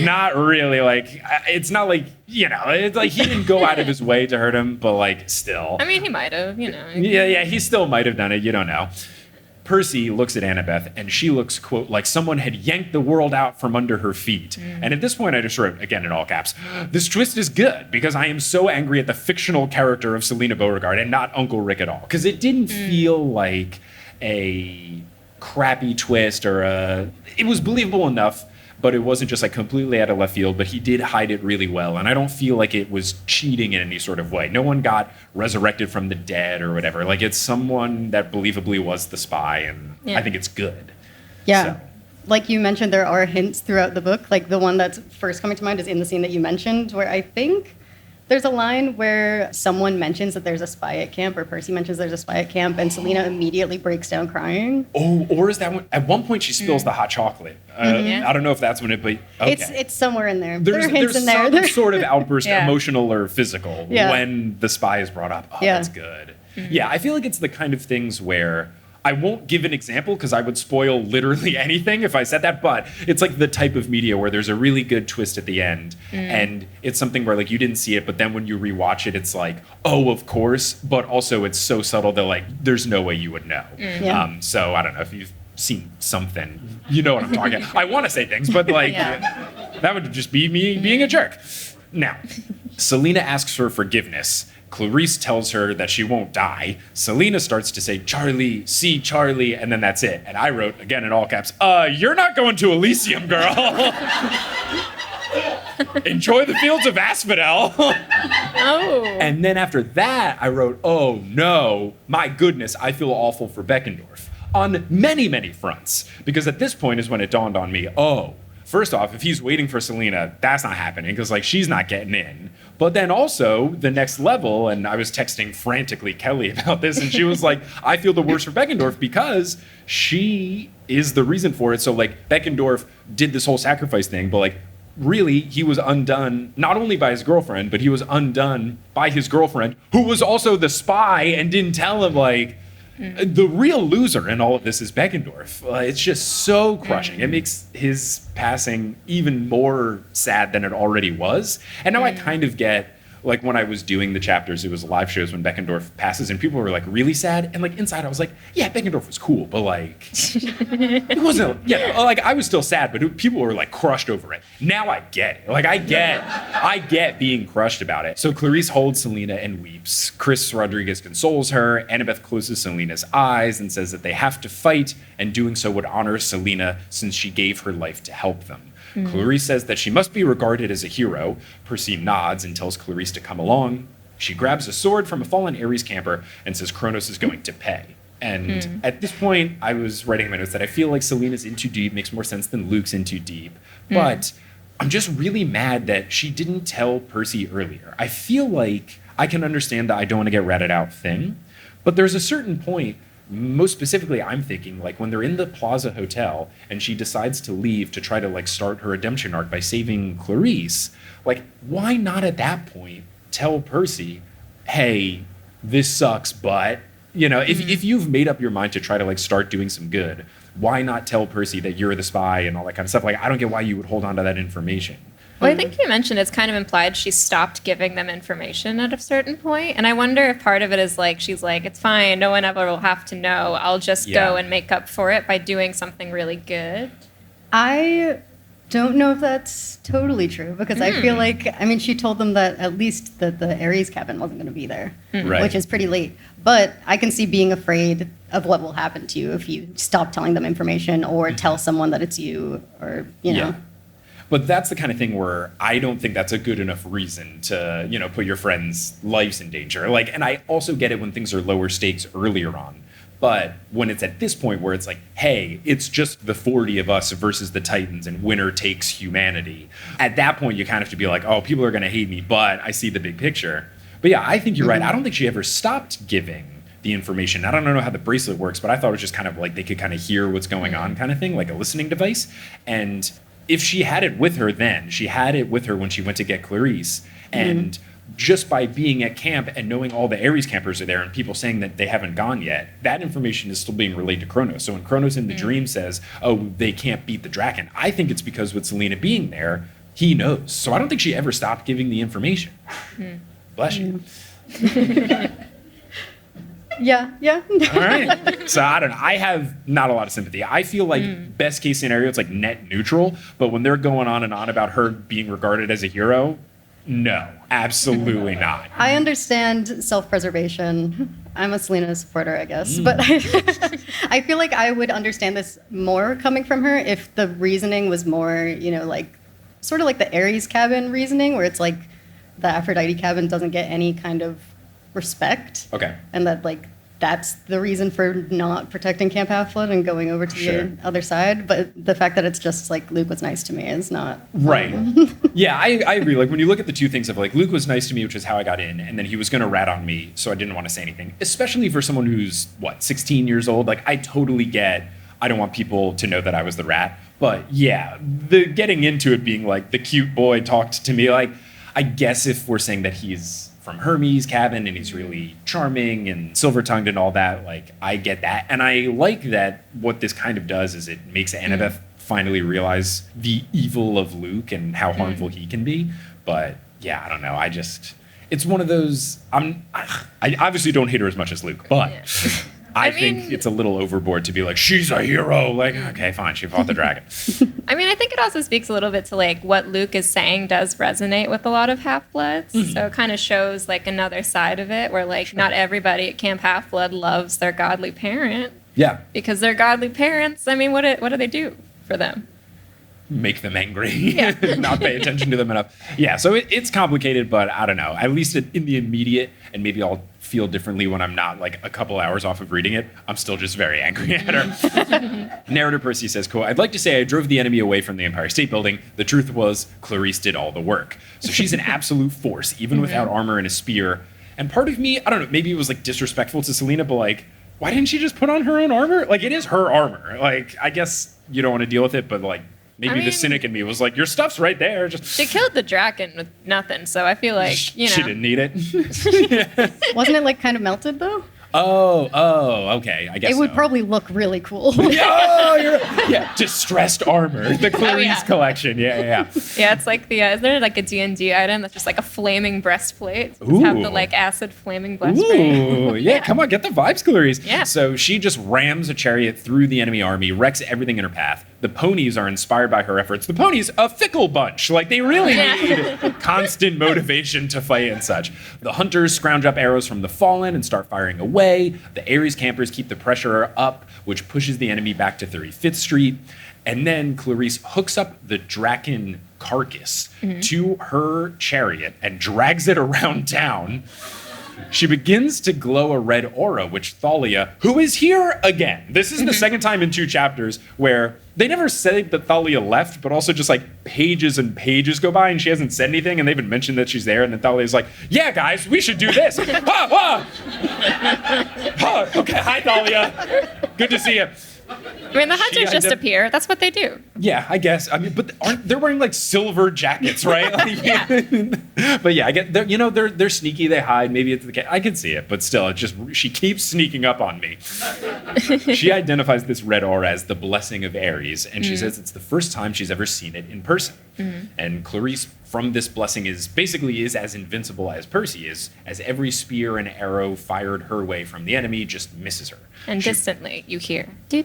not really. Like, it's not like, you know, it's like he didn't go out of his way to hurt him, but like still.
I mean, he might have, you know.
Yeah, he still might have done it. You don't know. Percy looks at Annabeth, and she looks, quote, like someone had yanked the world out from under her feet. And at this point, I just wrote, again in all caps, this twist is good, because I am so angry at the fictional character of Silena Beauregard and not Uncle Rick at all. Because it didn't feel like a crappy twist or it was believable enough, but it wasn't just like completely out of left field, but he did hide it really well. And I don't feel like it was cheating in any sort of way. No one got resurrected from the dead or whatever. Like, it's someone that believably was the spy, and I think it's good.
Yeah.
So,
like you mentioned, there are hints throughout the book. Like the one that's first coming to mind is in the scene that you mentioned, where I think there's a line where someone mentions that there's a spy at camp, or Percy mentions there's a spy at camp, and Silena immediately breaks down crying.
Oh, or is that one? At one point, she spills the hot chocolate. I don't know if that's when it, but okay.
It's somewhere in there.
There's
there are hints in there.
some sort of outburst,
Yeah.
emotional or physical, when the spy is brought up. Oh, that's good. Yeah, I feel like it's the kind of things where I won't give an example because I would spoil literally anything if I said that, but it's like the type of media where there's a really good twist at the end, and it's something where like you didn't see it, but then when you rewatch it, it's like, oh, of course, but also it's so subtle that like there's no way you would know.
Yeah.
So I don't know if you've seen something, you know what I'm talking about. I want to say things, but like that would just be me being a jerk. Now, Silena asks for forgiveness. Clarice tells her that she won't die. Silena starts to say, Charlie, see Charlie, and then that's it. And I wrote, again in all caps, you're not going to Elysium, girl. Enjoy the fields of asphodel.
Oh.
And then after that, I wrote, oh no, my goodness, I feel awful for Beckendorf. On many, many fronts. Because at this point is when it dawned on me, oh, first off, if he's waiting for Silena, that's not happening because like she's not getting in. But then also the next level, and I was texting frantically Kelly about this, and she was like, I feel the worst for Beckendorf because she is the reason for it. So like Beckendorf did this whole sacrifice thing, but like really he was undone not only by his girlfriend, but he was undone by his girlfriend, who was also the spy and didn't tell him like, the real loser in all of this is Beckendorf. It's just so crushing. It makes his passing even more sad than it already was. And now I kind of get, like when I was doing the chapters, it was live shows when Beckendorf passes and people were like really sad. And like inside I was like, yeah, Beckendorf was cool, but like, it wasn't, like I was still sad, but people were like crushed over it. Now I get it. Like I get being crushed about it. So Clarice holds Silena and weeps. Chris Rodriguez consoles her. Annabeth closes Selena's eyes and says that they have to fight, and doing so would honor Silena since she gave her life to help them. Clarice says that she must be regarded as a hero. Percy nods and tells Clarice to come along. She grabs a sword from a fallen Ares camper and says Kronos is going to pay. And at this point, I was writing in my notes that I feel like Selena's in too deep makes more sense than Luke's in too deep. But I'm just really mad that she didn't tell Percy earlier. I feel like I can understand the I don't want to get ratted out thing, but there's a certain point, most specifically, I'm thinking like when they're in the Plaza Hotel and she decides to leave to try to like start her redemption arc by saving Clarice, like why not at that point tell Percy, hey, this sucks, but you know, if you've made up your mind to try to like start doing some good, why not tell Percy that you're the spy and all that kind of stuff? Like I don't get why you would hold on to that information.
Well, I think you mentioned it's kind of implied she stopped giving them information at a certain point. And I wonder if part of it is like, she's like, it's fine. No one ever will have to know. I'll just go and make up for it by doing something really good.
I don't know if that's totally true because I feel like, I mean, she told them that at least that the Ares cabin wasn't going to be there, which is pretty late. But I can see being afraid of what will happen to you if you stop telling them information or tell someone that it's you or, you know.
But that's the kind of thing where I don't think that's a good enough reason to, you know, put your friends' lives in danger. Like, and I also get it when things are lower stakes earlier on. But when it's at this point where it's like, hey, it's just the 40 of us versus the Titans and winner takes humanity. At that point, you kind of have to be like, oh, people are going to hate me, but I see the big picture. But yeah, I think you're right. I don't think she ever stopped giving the information. I don't know how the bracelet works, but I thought it was just kind of like they could kind of hear what's going on kind of thing, like a listening device. And if she had it with her then, she had it with her when she went to get Clarice. And just by being at camp and knowing all the Ares campers are there and people saying that they haven't gone yet, that information is still being relayed to Kronos. So when Kronos in the dream says, oh, they can't beat the drakon, I think it's because with Silena being there, he knows. So I don't think she ever stopped giving the information. Bless you.
Yeah.
All right. So I don't know. I have not a lot of sympathy. I feel like best case scenario, it's like net neutral. But when they're going on and on about her being regarded as a hero, no, absolutely not.
I understand self-preservation. I'm a Silena supporter, I guess. But I feel like I would understand this more coming from her if the reasoning was more, you know, like sort of like the Ares cabin reasoning, where it's like the Aphrodite cabin doesn't get any kind of respect.
Okay.
And that like that's the reason for not protecting Camp Half-Blood and going over to the other side. But the fact that it's just like Luke was nice to me is not
right. Yeah, I agree. Like when you look at the two things of like Luke was nice to me, which is how I got in, and then he was going to rat on me, so I didn't want to say anything. Especially for someone who's 16 years old. Like I totally get. I don't want people to know that I was the rat. But yeah, the getting into it being like the cute boy talked to me. Like I guess if we're saying that he's from Hermes' cabin and he's really charming and silver-tongued and all that, like I get that. And I like that what this kind of does is it makes Annabeth finally realize the evil of Luke and how harmful he can be. But yeah, I don't know. It's one of those, I obviously don't hate her as much as Luke, but I think it's a little overboard to be like, she's a hero. Like, okay, fine, she fought the dragon.
I mean, I think it also speaks a little bit to like what Luke is saying does resonate with a lot of Half-Bloods. So it kind of shows like another side of it where like not everybody at Camp Half-Blood loves their godly parent.
Yeah.
Because their godly parents, I mean, what do they do for them?
Make them angry, not pay attention to them enough. Yeah, so it's complicated, but I don't know. At least in the immediate, and maybe I'll feel differently when I'm not like a couple hours off of reading it, I'm still just very angry at her. Narrator Percy says, quote, I'd like to say I drove the enemy away from the Empire State Building. The truth was Clarice did all the work. So she's an absolute force, even without armor and a spear. And part of me, I don't know, maybe it was like disrespectful to Silena, but like, why didn't she just put on her own armor? Like, it is her armor. Like, I guess you don't want to deal with it, but like, maybe the cynic in me was like, your stuff's right there. Just
she killed the dragon with nothing, so I feel like,
she didn't need it.
Wasn't it like kind of melted though?
Oh, okay. I guess
it would probably look really cool.
Distressed armor, the Clarice collection. Yeah.
Yeah, it's like isn't there like a D&D item that's just like a flaming breastplate? Just have the like acid flaming breastplate.
Ooh, yeah, come on, get the vibes, Clarice.
Yeah.
So she just rams a chariot through the enemy army, wrecks everything in her path. The ponies are inspired by her efforts. The ponies, a fickle bunch. Like, they really need constant motivation to fight and such. The hunters scrounge up arrows from the fallen and start firing away. The Ares campers keep the pressure up, which pushes the enemy back to 35th Street. And then Clarice hooks up the drakon carcass to her chariot and drags it around town. She begins to glow a red aura, which Thalia, who is here again. This is the second time in 2 chapters where they never said that Thalia left, but also just like pages and pages go by and she hasn't said anything and they haven't mentioned that she's there. And then Thalia's like, yeah, guys, we should do this. Okay, hi, Thalia. Good to see you.
I mean, the hunters just appear. That's what they do.
Yeah, I guess. I mean, but they're wearing like silver jackets, right? Like, but yeah, I get. They're sneaky. They hide. Maybe it's the case. I can see it, but still, she keeps sneaking up on me. She identifies this red aura as the blessing of Ares, and she says it's the first time she's ever seen it in person. And Clarice, from this blessing, is as invincible as Percy is, as every spear and arrow fired her way from the enemy just misses her.
And distantly, you hear.
She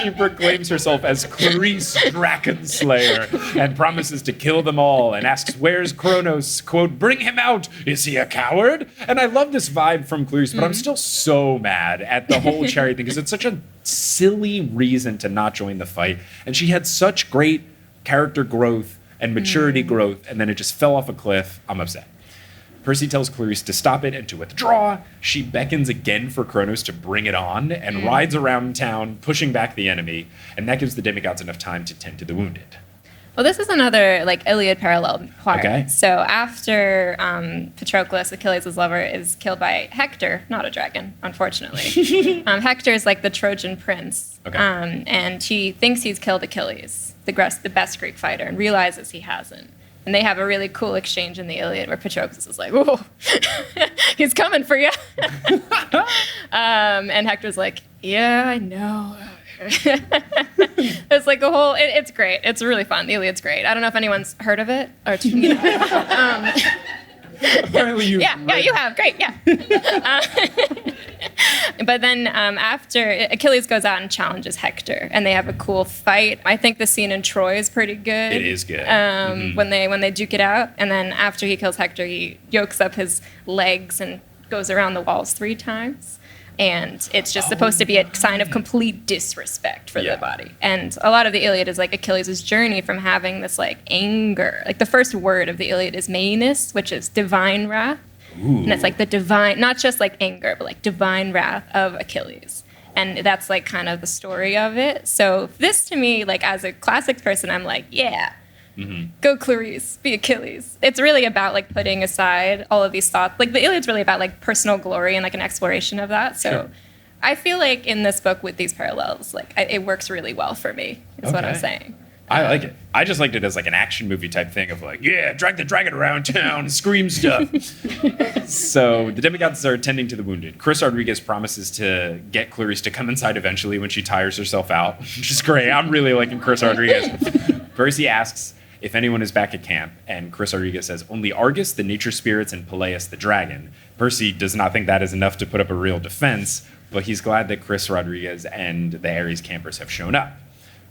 proclaims herself as Clarice Drakenslayer and promises to kill them all and asks, where's Kronos? Quote, bring him out. Is he a coward? And I love this vibe from Clarice, but I'm still so mad at the whole chariot thing because it's such a silly reason to not join the fight. And she had such great character growth and maturity growth, and then it just fell off a cliff. I'm upset. Percy tells Clarice to stop it and to withdraw. She beckons again for Kronos to bring it on and rides around town, pushing back the enemy. And that gives the demigods enough time to tend to the wounded.
Well, this is another like Iliad parallel part.
Okay.
So after Patroclus, Achilles' lover, is killed by Hector, not a dragon, unfortunately. Hector is like the Trojan prince.
Okay.
And he thinks he's killed Achilles, the best Greek fighter, and realizes he hasn't. And they have a really cool exchange in the Iliad where Patroclus is like, whoa, he's coming for you. And Hector's like, yeah, I know. It's like a whole, it's great. It's really fun. The Iliad's great. I don't know if anyone's heard of it. Or,
Apparently you
you have. Great, yeah. But then after, Achilles goes out and challenges Hector, and they have a cool fight. I think the scene in Troy is pretty good.
It is good.
When they duke it out, and then after he kills Hector, he yokes up his legs and goes around the walls 3 times. And it's just supposed to be a sign of complete disrespect for the body. And a lot of the Iliad is like Achilles' journey from having this like anger. Like the first word of the Iliad is mainis, which is divine wrath.
Ooh.
And it's like the divine, not just like anger, but like divine wrath of Achilles. And that's like kind of the story of it. So this to me, like as a classics person, I'm like, yeah, go Clarice, be Achilles. It's really about like putting aside all of these thoughts. Like the Iliad's really about like personal glory and like an exploration of that. So
Sure.
I feel like in this book with these parallels, like it works really well for me, is what I'm
Okay.
saying.
I like it. I just liked it as like an action movie type thing of like, yeah, drag the dragon around town, scream stuff. So the demigods are tending to the wounded. Chris Rodriguez promises to get Clarice to come inside eventually when she tires herself out, which is great. I'm really liking Chris Rodriguez. Percy asks if anyone is back at camp, and Chris Rodriguez says only Argus, the nature spirits, and Peleus, the dragon. Percy does not think that is enough to put up a real defense, but he's glad that Chris Rodriguez and the Ares campers have shown up.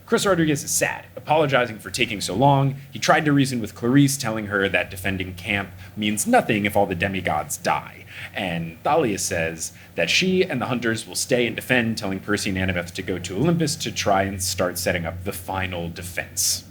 Chris Rodriguez is sad, apologizing for taking so long. He tried to reason with Clarice, telling her that defending camp means nothing if all the demigods die. And Thalia says that she and the hunters will stay and defend, telling Percy and Annabeth to go to Olympus to try and start setting up the final defense.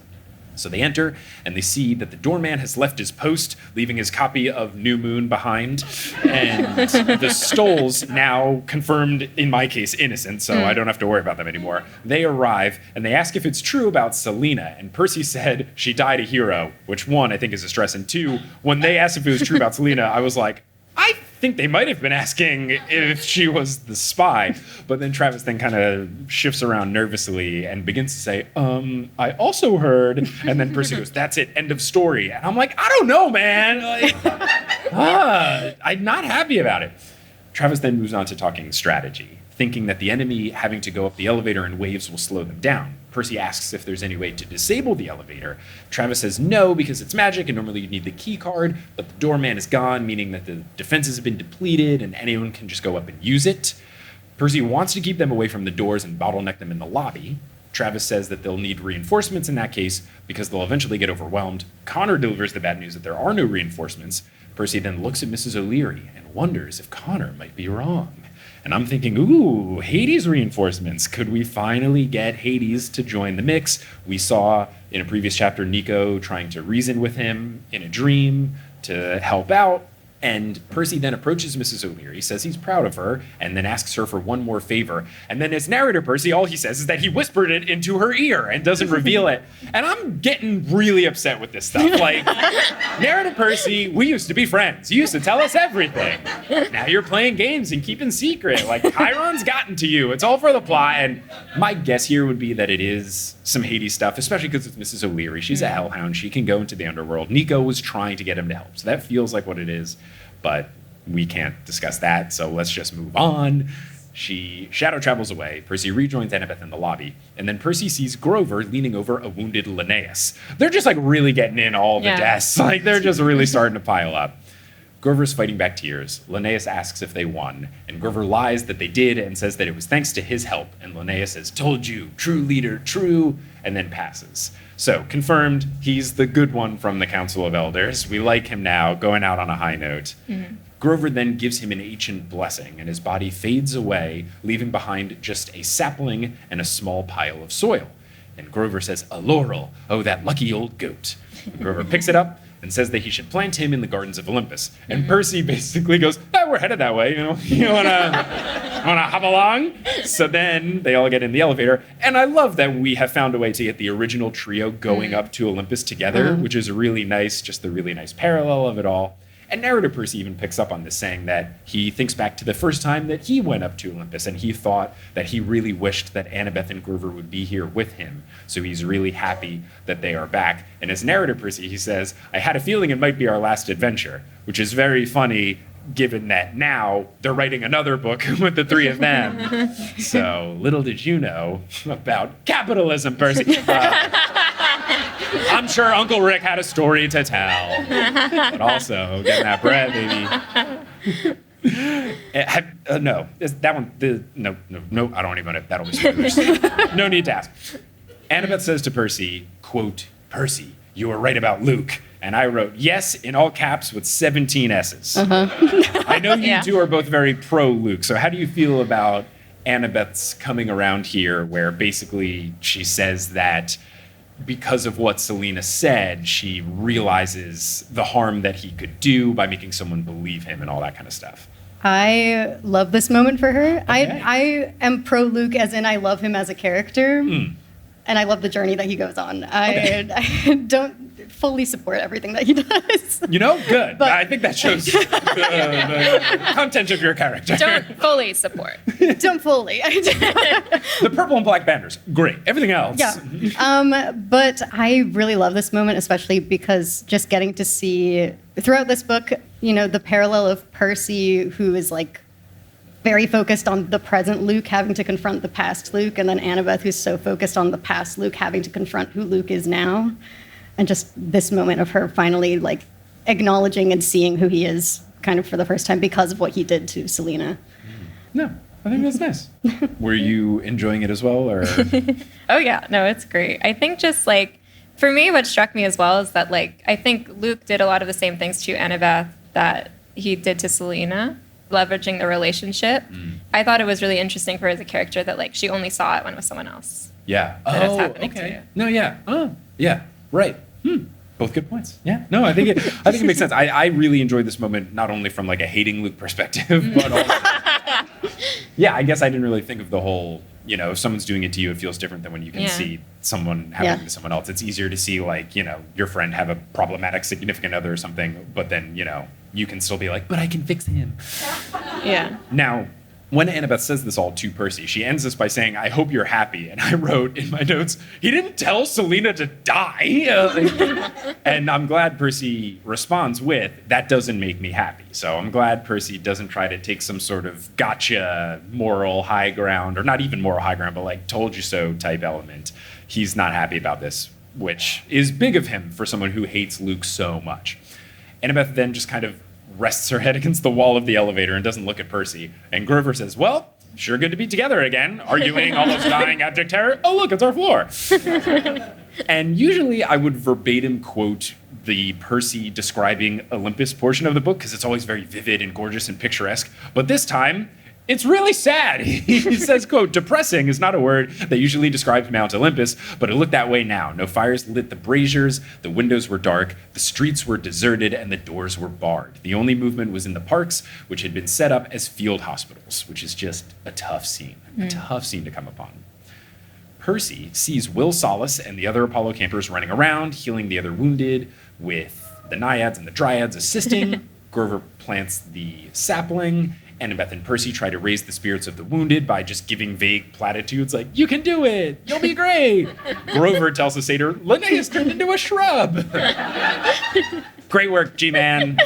So they enter, and they see that the doorman has left his post, leaving his copy of New Moon behind. And the Stolls, now confirmed, in my case, innocent, so I don't have to worry about them anymore. They arrive, and they ask if it's true about Silena. And Percy said she died a hero, which, one, I think is a stress. And two, when they asked if it was true about Silena, I was like, I think they might have been asking if she was the spy. But then Travis then kind of shifts around nervously and begins to say, I also heard. And then Percy goes, that's it, end of story. And I'm like, I don't know, man. Like, I'm not happy about it. Travis then moves on to talking strategy, thinking that the enemy having to go up the elevator in waves will slow them down. Percy asks if there's any way to disable the elevator. Travis says no, because it's magic and normally you'd need the key card, but the doorman is gone, meaning that the defenses have been depleted and anyone can just go up and use it. Percy wants to keep them away from the doors and bottleneck them in the lobby. Travis says that they'll need reinforcements in that case because they'll eventually get overwhelmed. Connor delivers the bad news that there are no reinforcements. Percy then looks at Mrs. O'Leary and wonders if Connor might be wrong. And I'm thinking, ooh, Hades reinforcements. Could we finally get Hades to join the mix? We saw in a previous chapter Nico trying to reason with him in a dream to help out. And Percy then approaches Mrs. O'Leary, says he's proud of her, and then asks her for one more favor. And then as narrator Percy, all he says is that he whispered it into her ear and doesn't reveal it. And I'm getting really upset with this stuff. Like, narrator Percy, we used to be friends. You used to tell us everything. Now you're playing games and keeping secret. Like, Chiron's gotten to you. It's all for the plot. And my guess here would be that it is some Hades stuff, especially because it's Mrs. O'Leary. She's a hellhound. She can go into the underworld. Nico was trying to get him to help. So that feels like what it is. But we can't discuss that, so let's just move on. She shadow travels away. Percy rejoins Annabeth in the lobby, and then Percy sees Grover leaning over a wounded Linnaeus. They're just like really getting in all the deaths. Like they're just really starting to pile up. Grover's fighting back tears. Linnaeus asks if they won, and Grover lies that they did and says that it was thanks to his help. And Linnaeus says, told you, true leader, true, and then passes. So, confirmed, he's the good one from the Council of Elders. We like him now, going out on a high note. Grover then gives him an ancient blessing, and his body fades away, leaving behind just a sapling and a small pile of soil. And Grover says, a laurel, oh, that lucky old goat. And Grover picks it up and says that he should plant him in the gardens of Olympus. And Percy basically goes, we're headed that way, you wanna hop along? So then they all get in the elevator, and I love that we have found a way to get the original trio going up to Olympus together, which is really nice, just the really nice parallel of it all. And narrator Percy even picks up on this, saying that he thinks back to the first time that he went up to Olympus, and he thought that he really wished that Annabeth and Grover would be here with him. So he's really happy that they are back. And as narrator Percy, he says, I had a feeling it might be our last adventure, which is very funny, given that now they're writing another book with the three of them. So little did you know about capitalism, Percy. I'm sure Uncle Rick had a story to tell. But also, getting that bread, baby. No, that one, no, I don't even, that'll be spoilers. No need to ask. Annabeth says to Percy, quote, Percy, you were right about Luke. And I wrote, yes, in all caps with 17 S's. I know you two are both very pro Luke, so how do you feel about Annabeth's coming around here where basically she says that because of what Silena said, she realizes the harm that he could do by making someone believe him and all that kind of stuff.
I love this moment for her.
Okay.
I am pro Luke, as in I love him as a character, and I love the journey that he goes on. I don't fully support everything that he does.
You know, good.
But
I think that shows the content of your character.
Don't fully support.
Don't fully.
The purple and black banners, great. Everything else.
Yeah. But I really love this moment, especially because just getting to see throughout this book, you know, the parallel of Percy, who is like very focused on the present Luke having to confront the past Luke, and then Annabeth, who's so focused on the past Luke having to confront who Luke is now. And just this moment of her finally like acknowledging and seeing who he is kind of for the first time because of what he did to Silena.
No, I think that's nice. Were you enjoying it as well, or?
Oh yeah, no, it's great. I think just like, for me, what struck me as well is that like, I think Luke did a lot of the same things to Annabeth that he did to Silena, leveraging the relationship. I thought it was really interesting for her as a character that like, she only saw it when it was someone else.
Yeah.
That it's happening to you.
No, yeah. Oh, yeah. Right. Both good points. Yeah. No, I think it makes sense. I really enjoyed this moment, not only from like a hating Luke perspective, but also, yeah, I guess I didn't really think of the whole, you know, if someone's doing it to you, it feels different than when you can see someone happening to someone else. It's easier to see like, you know, your friend have a problematic significant other or something, but then, you know, you can still be like, but I can fix him.
Yeah.
Now, when Annabeth says this all to Percy, she ends this by saying, I hope you're happy. And I wrote in my notes, he didn't tell Silena to die. And I'm glad Percy responds with, that doesn't make me happy. So I'm glad Percy doesn't try to take some sort of gotcha moral high ground, or not even moral high ground, but like told you so type element. He's not happy about this, which is big of him for someone who hates Luke so much. Annabeth then just kind of rests her head against the wall of the elevator and doesn't look at Percy. And Grover says, well, sure good to be together again. Arguing, almost dying, abject terror. Oh, look, it's our floor. And usually I would verbatim quote the Percy describing Olympus portion of the book because it's always very vivid and gorgeous and picturesque. But this time, it's really sad. He says, quote, depressing is not a word that usually describes Mount Olympus, but it looked that way now. No fires lit the braziers, the windows were dark, the streets were deserted, and the doors were barred. The only movement was in the parks, which had been set up as field hospitals, which is just a tough scene to come upon. Percy sees Will Solace and the other Apollo campers running around, healing the other wounded, with the naiads and the dryads assisting. Grover plants the sapling. Annabeth and Percy try to raise the spirits of the wounded by just giving vague platitudes like, you can do it, you'll be great. Grover tells the satyr, Linnaeus turned into a shrub. Great work, G-Man.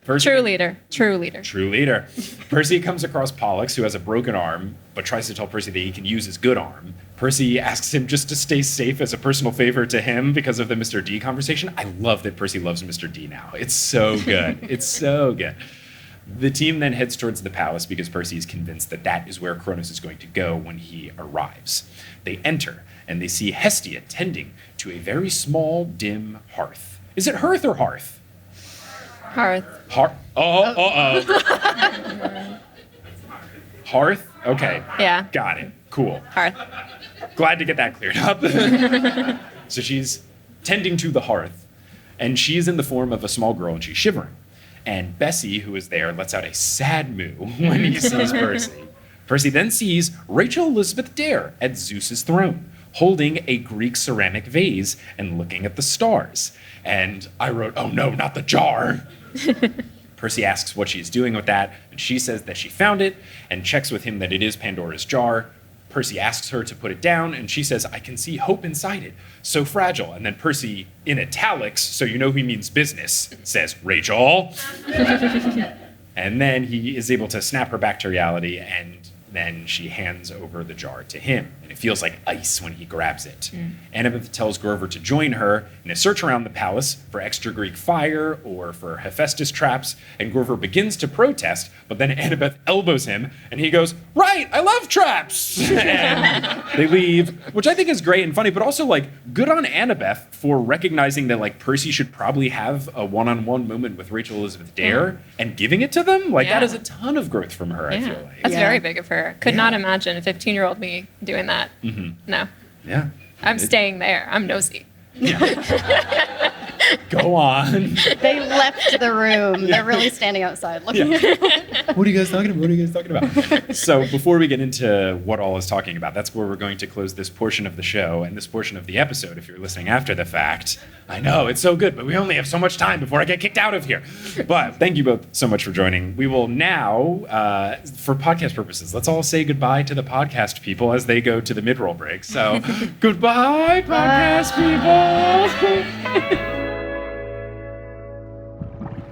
True leader. True leader.
True leader. Percy comes across Pollux, who has a broken arm, but tries to tell Percy that he can use his good arm. Percy asks him just to stay safe as a personal favor to him because of the Mr. D conversation. I love that Percy loves Mr. D now. It's so good. It's so good. The team then heads towards the palace because Percy is convinced that that is where Kronos is going to go when he arrives. They enter, and they see Hestia tending to a very small, dim hearth. Is it hearth or hearth?
Hearth.
Hearth? Okay.
Yeah.
Got it. Cool.
Hearth.
Glad to get that cleared up. So she's tending to the hearth, and she's in the form of a small girl, and she's shivering. And Bessie, who is there, lets out a sad moo when he sees Percy. Percy then sees Rachel Elizabeth Dare at Zeus's throne, holding a Greek ceramic vase and looking at the stars. And I wrote, oh no, not the jar. Percy asks what she's doing with that, and she says that she found it and checks with him that it is Pandora's jar. Percy asks her to put it down, and she says, I can see hope inside it. So fragile. And then Percy, in italics, so you know he means business, says, Rachel. And then he is able to snap her back to reality, and then she hands over the jar to him. And it feels like ice when he grabs it. Annabeth tells Grover to join her in a search around the palace for extra Greek fire or for Hephaestus traps. And Grover begins to protest, but then Annabeth elbows him, and he goes, right, I love traps! And they leave, which I think is great and funny, but also, like, good on Annabeth for recognizing that, like, Percy should probably have a one-on-one moment with Rachel Elizabeth Dare and giving it to them. Like, that is a ton of growth from her, I feel like.
That's very big of her. Could not imagine a 15-year-old me doing that. No.
Yeah.
I'm staying there. I'm nosy.
Go on.
They left the room. They're really standing outside looking at it.
What are you guys talking about? So before we get into what all is talking about, that's where we're going to close this portion of the show and this portion of the episode. If you're listening after the fact, I know it's so good, but we only have so much time before I get kicked out of here. But thank you both so much for joining. We will now, for podcast purposes, let's all say goodbye to the podcast people as they go to the mid-roll break. So goodbye, podcast people.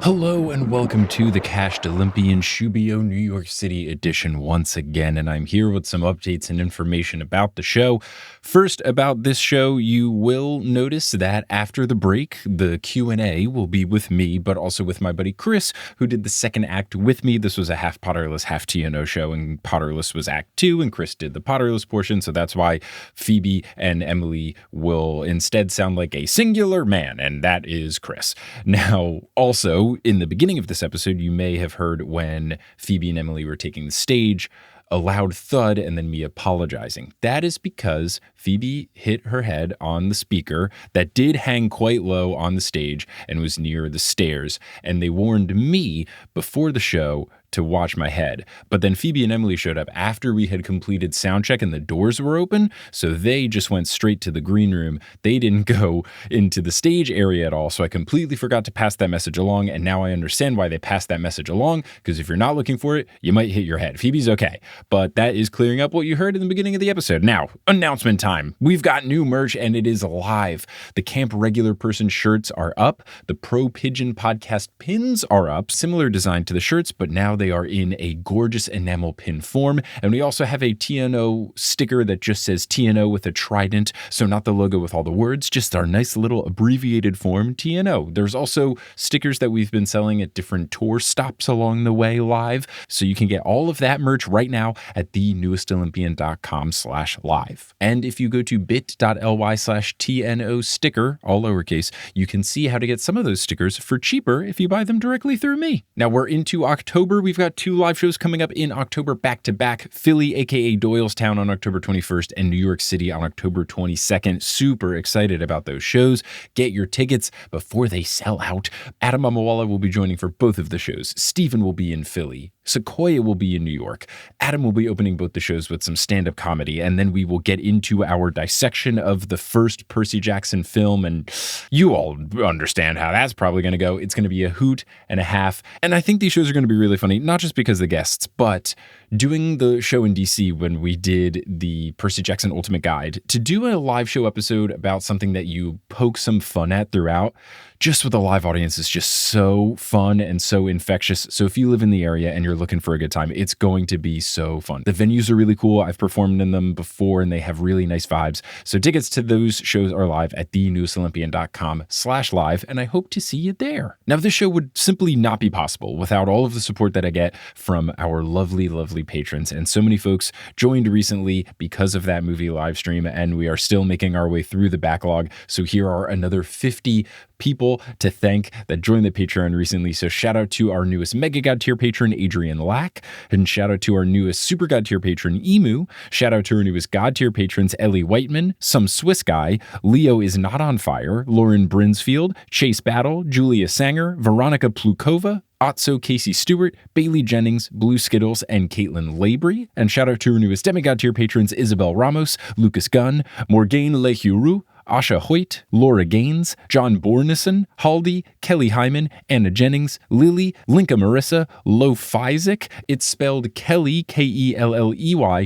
Hello and welcome to the Cached Olympian Shubio New York City edition once again, and I'm here with some updates and information about the show. First, about this show, you will notice that after the break, the Q&A will be with me, but also with my buddy Chris, who did the second act with me. This was a half Potterless, half TNO show, and Potterless was Act 2, and Chris did the Potterless portion, so that's why Phoebe and Emily will instead sound like a singular man, and that is Chris. Now, also, in the beginning of this episode, you may have heard when Phoebe and Emily were taking the stage, a loud thud and then me apologizing. That is because Phoebe hit her head on the speaker that did hang quite low on the stage and was near the stairs. And they warned me before the show to watch my head. But then Phoebe and Emily showed up after we had completed sound check and the doors were open. So they just went straight to the green room. They didn't go into the stage area at all. So I completely forgot to pass that message along. And now I understand why they passed that message along. Because if you're not looking for it, you might hit your head. Phoebe's okay. But that is clearing up what you heard in the beginning of the episode. Now, announcement time. We've got new merch and it is live. The Camp Regular Person shirts are up. The Pro Pigeon podcast pins are up. Similar design to the shirts, but now they are in a gorgeous enamel pin form. And we also have a TNO sticker that just says TNO with a trident. So not the logo with all the words, just our nice little abbreviated form, TNO. There's also stickers that we've been selling at different tour stops along the way live. So you can get all of that merch right now at thenewestolympian.com/live. And if you go to bit.ly/TNO sticker, all lowercase, you can see how to get some of those stickers for cheaper if you buy them directly through me. Now we're into October. We've got 2 live shows coming up in October back-to-back. Philly, aka Doylestown on October 21st and New York City on October 22nd. Super excited about those shows. Get your tickets before they sell out. Adam Amawala will be joining for both of the shows. Steven will be in Philly. Sequoia will be in New York. Adam will be opening both the shows with some stand-up comedy, and then we will get into our dissection of the first Percy Jackson film, and you all understand how that's probably going to go. It's going to be a hoot and a half, and I think these shows are going to be really funny, not just because of the guests, but doing the show in DC when we did the Percy Jackson Ultimate Guide, to do a live show episode about something that you poke some fun at throughout, just with a live audience is just so fun and so infectious. So if you live in the area and you're looking for a good time, it's going to be so fun. The venues are really cool. I've performed in them before and they have really nice vibes. So tickets to those shows are live at thenewestolympian.com/live, and I hope to see you there. Now, this show would simply not be possible without all of the support that I get from our lovely, lovely patrons. And so many folks joined recently because of that movie live stream, and we are still making our way through the backlog. So here are another 50 people to thank that joined the Patreon recently. So shout out to our newest Mega God tier patron, Adrian Lack, and shout out to our newest Super God tier patron, Emu. Shout out to our newest God tier patrons, Ellie Whiteman, Some Swiss Guy, Leo Is Not on Fire, Lauren Brinsfield, Chase Battle, Julia Sanger, Veronica Plukova, Otso Casey Stewart, Bailey Jennings, Blue Skittles, and Caitlin Labry. And shout out to our newest Demigod tier patrons, Isabel Ramos, Lucas Gunn, Morgane Lehuru, Asha Hoyt, Laura Gaines, John Bornison, Haldy, Kelly Hyman, Anna Jennings, Lily, Linka Marissa, Loaf Isaac. It's spelled Kelly, Kelley,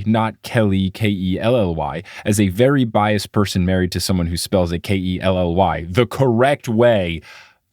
not Kelly, Kelley, as a very biased person married to someone who spells it Kelley, the correct way.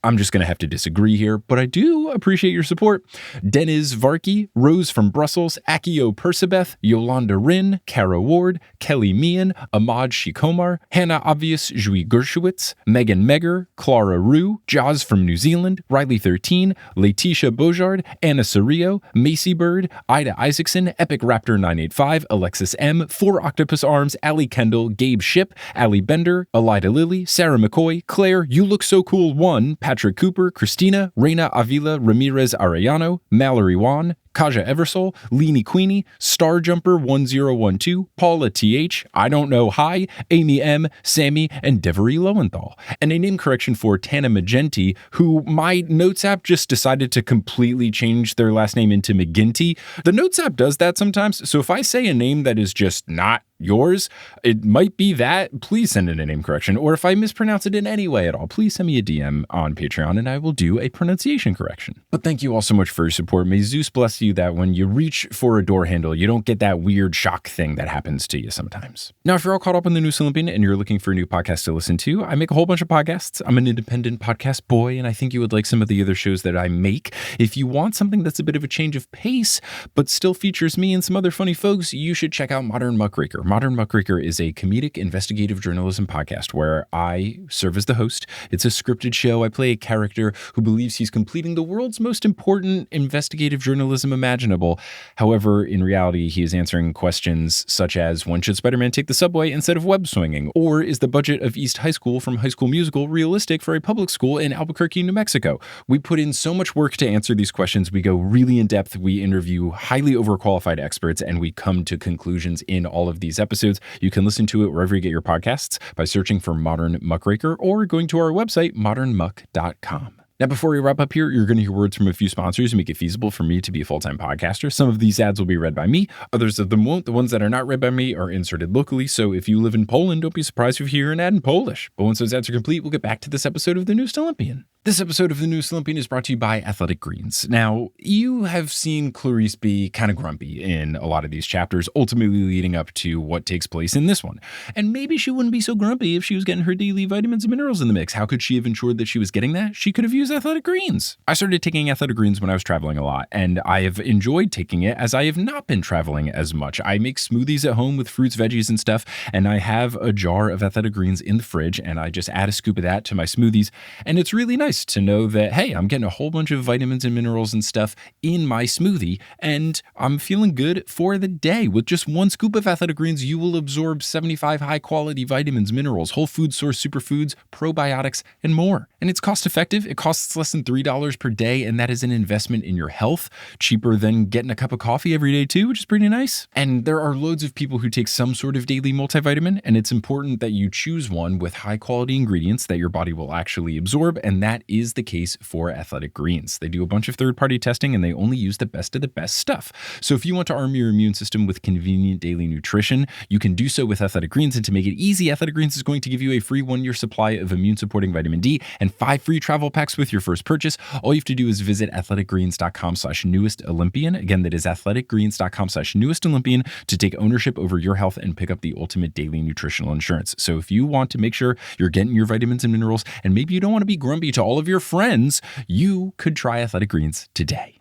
I'm just going to have to disagree here, but I do appreciate your support. Deniz Varki, Rose from Brussels, Akio Persibeth, Yolanda Rin, Kara Ward, Kelly Meehan, Ahmad Shikomar, Hannah Obvious Jui Gershowitz, Megan Megger, Clara Rue, Jaws from New Zealand, Riley 13, Letitia Bojard, Anna Cerrillo, Macy Bird, Ida Isaacson, Epic Raptor 985, Alexis M, 4 Octopus Arms, Allie Kendall, Gabe Ship, Allie Bender, Elida Lilly, Sarah McCoy, Claire, You Look So Cool 1, Patrick Cooper, Christina, Reina Avila Ramirez Arellano, Mallory Wan,
Kaja Eversole, Leanie Queenie, Starjumper 1012, Paula TH, I Don't Know Hi, Amy M, Sammy, and Devery Lowenthal. And a name correction for Tana Magenti, who my Notes app just decided to completely change their last name into McGinty. The Notes app does that sometimes, so if I say a name that is just not yours, it might be that. Please send in a name correction, or if I mispronounce it in any way at all, please send me a DM on Patreon and I will do a pronunciation correction. But thank you all so much for your support. May Zeus bless you that when you reach for a door handle, you don't get that weird shock thing that happens to you sometimes. Now, if you're all caught up on the New Olympian and you're looking for a new podcast to listen to, I make a whole bunch of podcasts. I'm an independent podcast boy, and I think you would like some of the other shows that I make. If you want something that's a bit of a change of pace, but still features me and some other funny folks, you should check out Modern Muckraker. Modern Muckraker is a comedic investigative journalism podcast where I serve as the host. It's a scripted show. I play a character who believes he's completing the world's most important investigative journalism imaginable. However, in reality, he is answering questions such as, when should Spider-Man take the subway instead of web swinging? Or is the budget of East High School from High School Musical realistic for a public school in Albuquerque, New Mexico? We put in so much work to answer these questions. We go really in depth. We interview highly overqualified experts, and we come to conclusions in all of these episodes. You can listen to it wherever you get your podcasts by searching for Modern Muckraker or going to our website, modernmuck.com. Now, before we wrap up here, you're going to hear words from a few sponsors who make it feasible for me to be a full-time podcaster. Some of these ads will be read by me. Others of them won't. The ones that are not read by me are inserted locally. So if you live in Poland, don't be surprised if you hear an ad in Polish. But once those ads are complete, we'll get back to this episode of The New Olympian. This episode of The New Olympian is brought to you by Athletic Greens. Now, you have seen Clarice be kind of grumpy in a lot of these chapters, ultimately leading up to what takes place in this one. And maybe she wouldn't be so grumpy if she was getting her daily vitamins and minerals in the mix. How could she have ensured that she was getting that? She could have used Athletic Greens. I started taking Athletic Greens when I was traveling a lot, and I have enjoyed taking it as I have not been traveling as much. I make smoothies at home with fruits, veggies, and stuff, and I have a jar of Athletic Greens in the fridge, and I just add a scoop of that to my smoothies, and it's really nice to know that, hey, I'm getting a whole bunch of vitamins and minerals and stuff in my smoothie, and I'm feeling good for the day. With just one scoop of Athletic Greens, you will absorb 75 high-quality vitamins, minerals, whole food source superfoods, probiotics, and more. And it's cost-effective. It costs less than $3 per day, and that is an investment in your health, cheaper than getting a cup of coffee every day too, which is pretty nice. And there are loads of people who take some sort of daily multivitamin, and it's important that you choose one with high-quality ingredients that your body will actually absorb, and that is the case for Athletic Greens. They do a bunch of third-party testing, and they only use the best of the best stuff. So if you want to arm your immune system with convenient daily nutrition, you can do so with Athletic Greens. And to make it easy, Athletic Greens is going to give you a free 1-year supply of immune-supporting vitamin D and 5 free travel packs with your first purchase. All you have to do is visit athleticgreens.com/newest-Olympian. Again, that is athleticgreens.com/newest-Olympian to take ownership over your health and pick up the ultimate daily nutritional insurance. So if you want to make sure you're getting your vitamins and minerals, and maybe you don't want to be grumpy to all of your friends, you could try Athletic Greens today.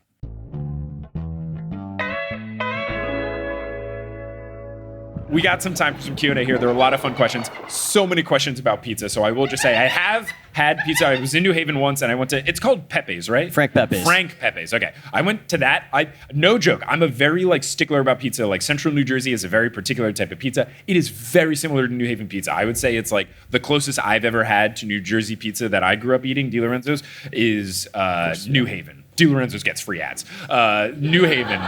We got some time for some Q&A here. There are a lot of fun questions. So many questions about pizza. So I will just say I have had pizza. I was in New Haven once, and I went to, it's called Pepe's, right?
Frank Pepe's.
Frank Pepe's. Okay. I went to that. No joke. I'm a very stickler about pizza. Central New Jersey is a very particular type of pizza. It is very similar to New Haven pizza. I would say it's the closest I've ever had to New Jersey pizza that I grew up eating, Di Lorenzo's, is New Haven. Di Lorenzo's gets free ads. New Haven.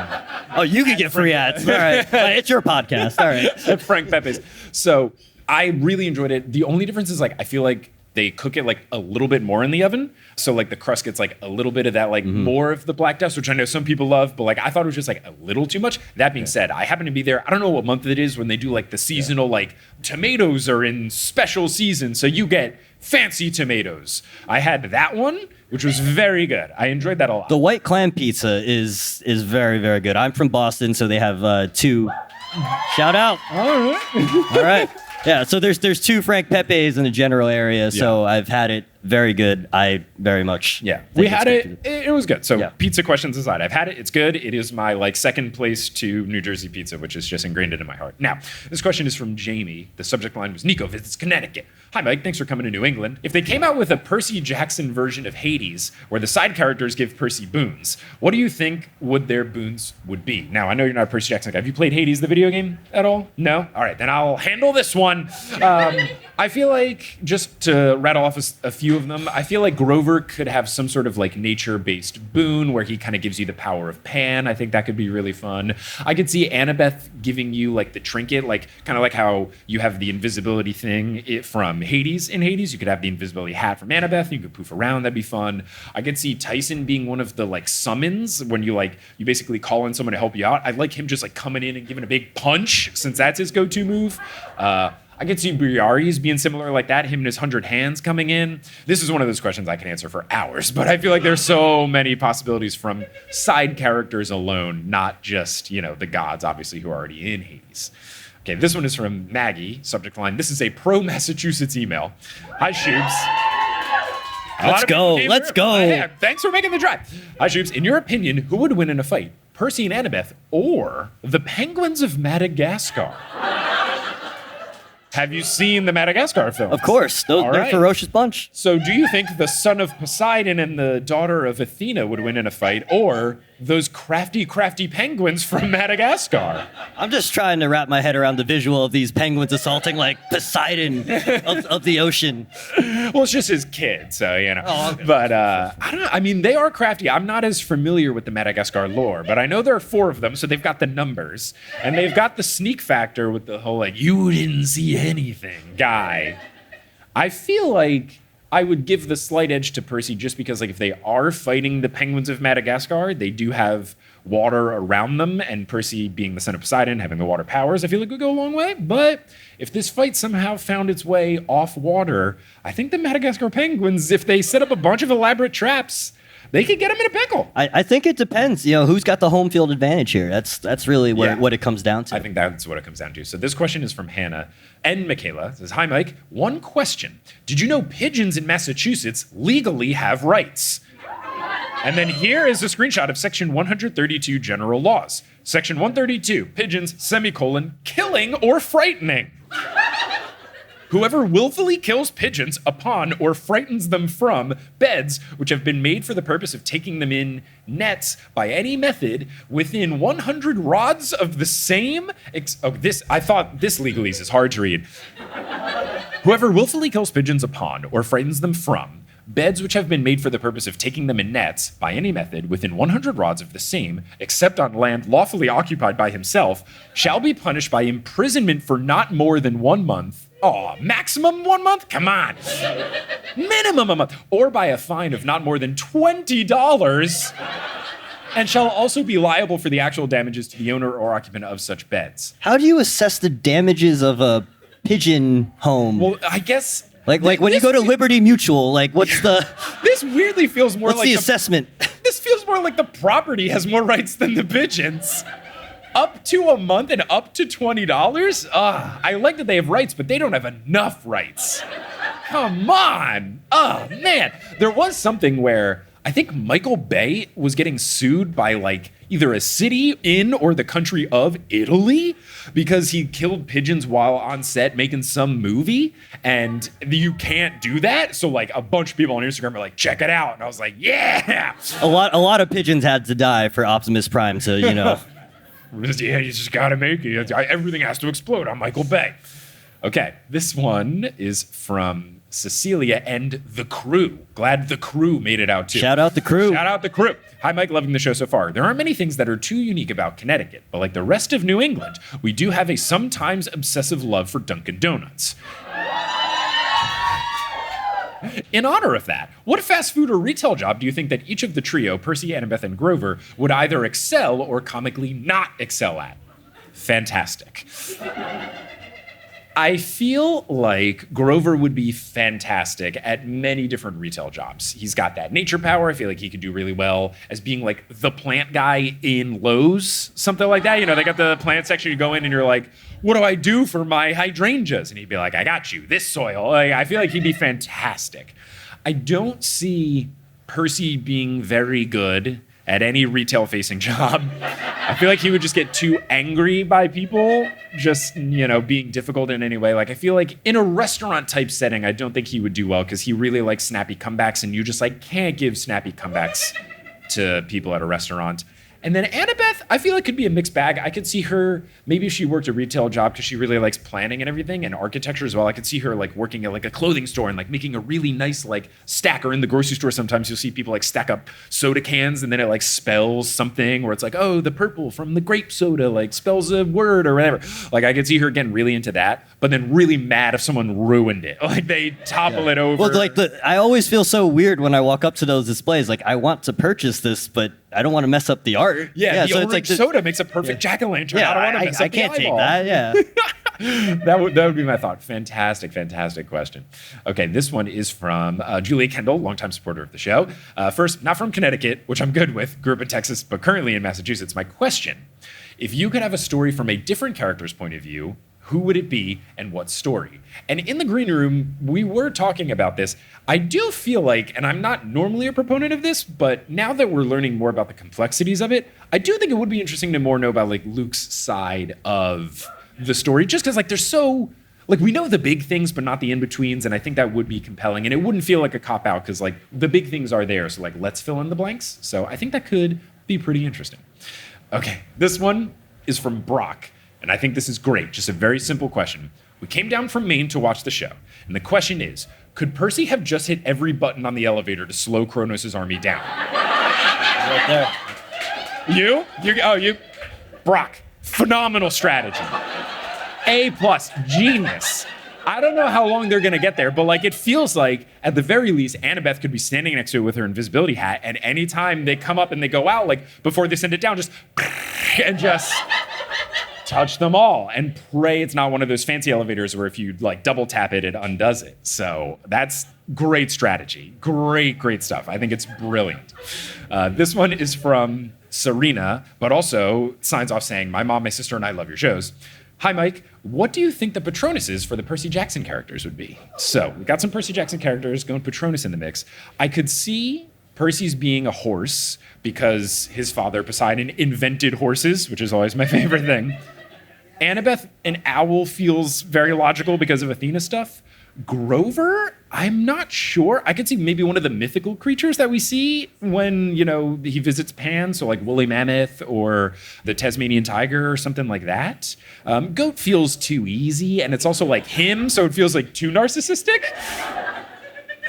Oh, you can get free ads. All right. It's your podcast. All right.
At Frank Pepe's. So I really enjoyed it. The only difference is I feel like they cook it a little bit more in the oven. So the crust gets a little bit of that more of the black dust, which I know some people love, but I thought it was just a little too much. That being said, I happen to be there. I don't know what month it is when they do the seasonal, tomatoes are in special season. So you get fancy tomatoes. I had that one, which was very good. I enjoyed that a lot.
The white clam pizza is very, very good. I'm from Boston, so they have 2. Shout out.
All right.
All right. Yeah, so there's 2 Frank Pepe's in the general area, so I've had it. Very good. I very much.
Yeah, we had it. It was good. So pizza questions aside, I've had it. It's good. It is my second place to New Jersey pizza, which is just ingrained into my heart. Now, this question is from Jamie. The subject line was Nico visits Connecticut. Hi, Mike. Thanks for coming to New England. If they came out with a Percy Jackson version of Hades, where the side characters give Percy boons, what do you think their boons would be? Now, I know you're not a Percy Jackson guy. Have you played Hades, the video game, at all? No? All right, then I'll handle this one. I feel just to rattle off a few few of them. I feel like Grover could have some sort of like nature-based boon where he kind of gives you the power of Pan. I think that could be really fun. I could see Annabeth giving you like the trinket, like kind of like how you have the invisibility thing from Hades. In Hades, you could have the invisibility hat from Annabeth. You could poof around. That'd be fun. I could see Tyson being one of the like summons when you basically call in someone to help you out. I'd like him just like coming in and giving a big punch since that's his go-to move. I could see Briares being similar like that, him and his 100 hands coming in. This is one of those questions I can answer for hours, but I feel like there's so many possibilities from side characters alone, not just, the gods, obviously, who are already in Hades. Okay, this one is from Maggie, subject line. This is a pro-Massachusetts email. Hi, Shoobs.
Let's go.
Yeah, thanks for making the drive. Hi, Shoobs. In your opinion, who would win in a fight? Percy and Annabeth or the penguins of Madagascar? Have you seen the Madagascar films?
Of course. They're a ferocious bunch.
So do you think the son of Poseidon and the daughter of Athena would win in a fight, or those crafty penguins from Madagascar?
I'm just trying to wrap my head around the visual of these penguins assaulting like Poseidon of the ocean.
Well, it's just his kid, so,
Oh, okay.
But I don't know. I mean, they are crafty. I'm not as familiar with the Madagascar lore, but I know there are 4 of them, so they've got the numbers. And they've got the sneak factor with the whole, you didn't see anything guy. I feel like I would give the slight edge to Percy just because, if they are fighting the penguins of Madagascar, they do have water around them, and Percy being the son of Poseidon, having the water powers, I feel like would go a long way. But if this fight somehow found its way off water, I think the Madagascar penguins, if they set up a bunch of elaborate traps, they could get them in a pickle.
I think it depends. Who's got the home field advantage here? That's really what it comes down to.
I think that's what it comes down to. So this question is from Hannah and Michaela. It says, hi, Mike. One question. Did you know pigeons in Massachusetts legally have rights? And then here is a screenshot of Section 132 General Laws. Section 132, pigeons, killing or frightening. Whoever willfully kills pigeons upon or frightens them from beds which have been made for the purpose of taking them in nets by any method within 100 rods of the same... I thought this legalese is hard to read. Whoever willfully kills pigeons upon or frightens them from beds which have been made for the purpose of taking them in nets by any method within 100 rods of the same, except on land lawfully occupied by himself, shall be punished by imprisonment for not more than 1 month. Maximum 1 month? Come on. Minimum a month. Or by a fine of not more than $20, and shall also be liable for the actual damages to the owner or occupant of such beds.
How do you assess the damages of a pigeon home?
Well, I guess...
Like when you go to Liberty Mutual, what's the...
This weirdly feels more
what's the assessment?
This feels more like the property has more rights than the pigeons. Up to a month and up to $20? I like that they have rights, but they don't have enough rights. Come on. Oh, man. There was something where I think Michael Bay was getting sued by either a city in or the country of Italy because he killed pigeons while on set making some movie, and you can't do that. So a bunch of people on Instagram are like, check it out. And I was like, yeah.
A lot of pigeons had to die for Optimus Prime, so
Yeah, you just gotta make it. Everything has to explode on Michael Bay. Okay, this one is from Cecilia and the crew. Glad the crew made it out too.
Shout out the crew.
Shout out the crew. Hi, Mike. Loving the show so far. There aren't many things that are too unique about Connecticut, but like the rest of New England, we do have a sometimes obsessive love for Dunkin' Donuts. In honor of that, what fast food or retail job do you think that each of the trio, Percy, Annabeth, and Grover, would either excel or comically not excel at? Fantastic. I feel like Grover would be fantastic at many different retail jobs. He's got that nature power. I feel like he could do really well as being the plant guy in Lowe's, something like that. They got the plant section. You go in and you're like, what do I do for my hydrangeas? And he'd be like, I got you, this soil. I feel like he'd be fantastic. I don't see Percy being very good at any retail-facing job. I feel like he would just get too angry by people, just, being difficult in any way. I feel like in a restaurant-type setting, I don't think he would do well because he really likes snappy comebacks, and you just, can't give snappy comebacks to people at a restaurant. And then Annabeth, I feel like could be a mixed bag. I could see her, maybe if she worked a retail job because she really likes planning and everything and architecture as well. I could see her like working at like a clothing store and like making a really nice like stacker in the grocery store. Sometimes you'll see people like stack up soda cans and then it like spells something where it's like, oh, the purple from the grape soda like spells a word or whatever. Like I could see her getting really into that, but then really mad if someone ruined it. Like they topple it over.
Well, like I always feel so weird when I walk up to those displays. Like I want to purchase this, but I don't want to mess up the art.
Yeah, the
so
orange
it's like
soda makes a perfect jack-o'-lantern.
Yeah,
I don't want to mess up
I can't
the
take
eyeball.
that. Yeah.
that would be my thought. Fantastic question. Okay, this one is from Julia Kendall, longtime supporter of the show. First, not from Connecticut, which I'm good with, grew up in Texas, but currently in Massachusetts. My question, if you could have a story from a different character's point of view, who would it be and what story? And in the green room, we were talking about this. I do feel like, and I'm not normally a proponent of this, but now that we're learning more about the complexities of it, I do think it would be interesting to more know about like Luke's side of the story, just because like there's so, like we know the big things, but not the in-betweens, and I think that would be compelling, and it wouldn't feel like a cop-out because like the big things are there, so like let's fill in the blanks. So I think that could be pretty interesting. Okay, this one is from Brock. And I think this is great. Just a very simple question. We came down from Maine to watch the show. And the question is, could Percy have just hit every button on the elevator to slow Kronos' army down?
Right there.
You? Brock, phenomenal strategy. A+, genius. I don't know how long they're going to get there, but like it feels like at the very least, Annabeth could be standing next to it with her invisibility hat. And anytime they come up and they go out, like before they send it down, just and just touch them all and pray it's not one of those fancy elevators where if you like double tap it, it undoes it. So that's great strategy. Great stuff. I think it's brilliant. This one is from Serena, but also signs off saying, my mom, my sister, and I love your shows. Hi, Mike. What do you think the Patronuses for the Percy Jackson characters would be? So we got some Percy Jackson characters, going Patronus in the mix. I could see Percy's being a horse because his father, Poseidon, invented horses, which is always my favorite thing. Annabeth, an owl, feels very logical because of Athena stuff. Grover, I'm not sure. I could see maybe one of the mythical creatures that we see when, he visits Pan, so like woolly mammoth or the Tasmanian tiger or something like that. Goat feels too easy, and it's also like him, so it feels like too narcissistic.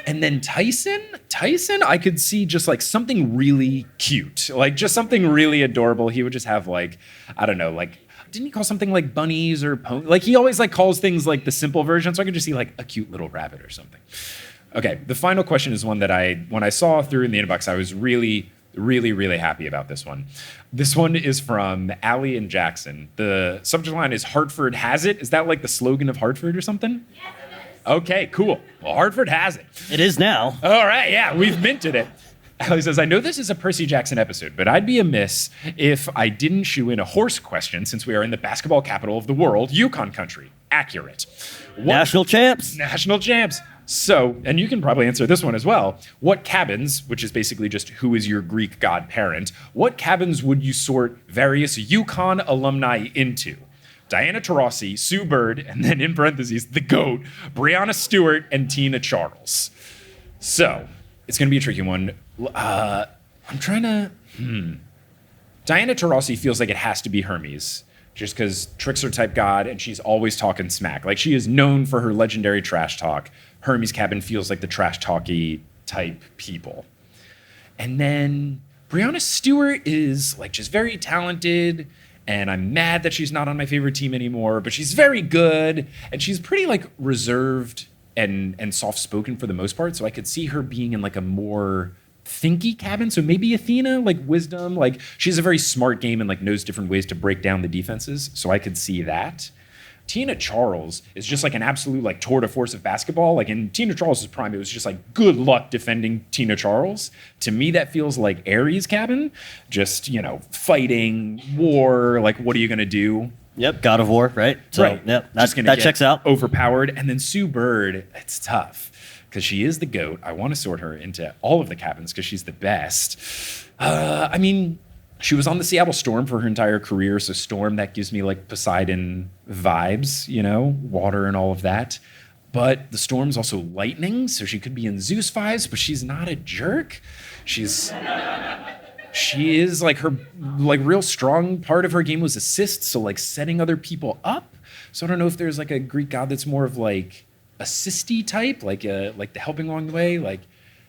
And then Tyson, I could see just like something really cute, like just something really adorable. He would just have like, I don't know, like, didn't he call something like bunnies or pony? Like he always like calls things like the simple version. So I could just see like a cute little rabbit or something. Okay, the final question is one that when I saw through in the inbox, I was really happy about this one. This one is from Allie and Jackson. The subject line is Hartford has it. Is that like the slogan of Hartford or something? Yes, it is. Okay, cool. Well, Hartford has it.
It is now.
All right, yeah, we've minted it. Allie says, I know this is a Percy Jackson episode, but I'd be amiss if I didn't shoe in a horse question since we are in the basketball capital of the world, Yukon country. Accurate.
National champs.
National champs. So, and you can probably answer this one as well. What cabins, which is basically just who is your Greek godparent, what cabins would you sort various Yukon alumni into? Diana Taurasi, Sue Bird, and then in parentheses, the GOAT, Breonna Stewart, and Tina Charles. So, it's going to be a tricky one. I'm trying to... Diana Taurasi feels like it has to be Hermes, just because trickster type god, and she's always talking smack. Like, she is known for her legendary trash talk. Hermes' cabin feels like the trash talky type people. And then Breonna Stewart is like just very talented, and I'm mad that she's not on my favorite team anymore, but she's very good, and she's pretty like reserved and soft-spoken for the most part, so I could see her being in like a more thinky cabin. So maybe Athena, like wisdom, like she's a very smart game and like knows different ways to break down the defenses, so I could see that. Tina Charles is just like an absolute like tour de force of basketball. Like in Tina Charles' prime, it was just like good luck defending Tina Charles. To me, that feels like Ares' cabin, just, fighting, war, like what are you gonna do?
Yep, God of War, right? So,
right.
Yep, that checks out.
Overpowered. And then Sue Bird, it's tough because she is the GOAT. I want to sort her into all of the cabins because she's the best. She was on the Seattle Storm for her entire career. So Storm, that gives me like Poseidon vibes, water and all of that. But the Storm's also lightning. So she could be in Zeus vibes, but she's not a jerk.
she is like her like real strong part of her game was assists, so like setting other people up. So I don't know if there's like a Greek god that's more of like assisty type, like the helping along the way, like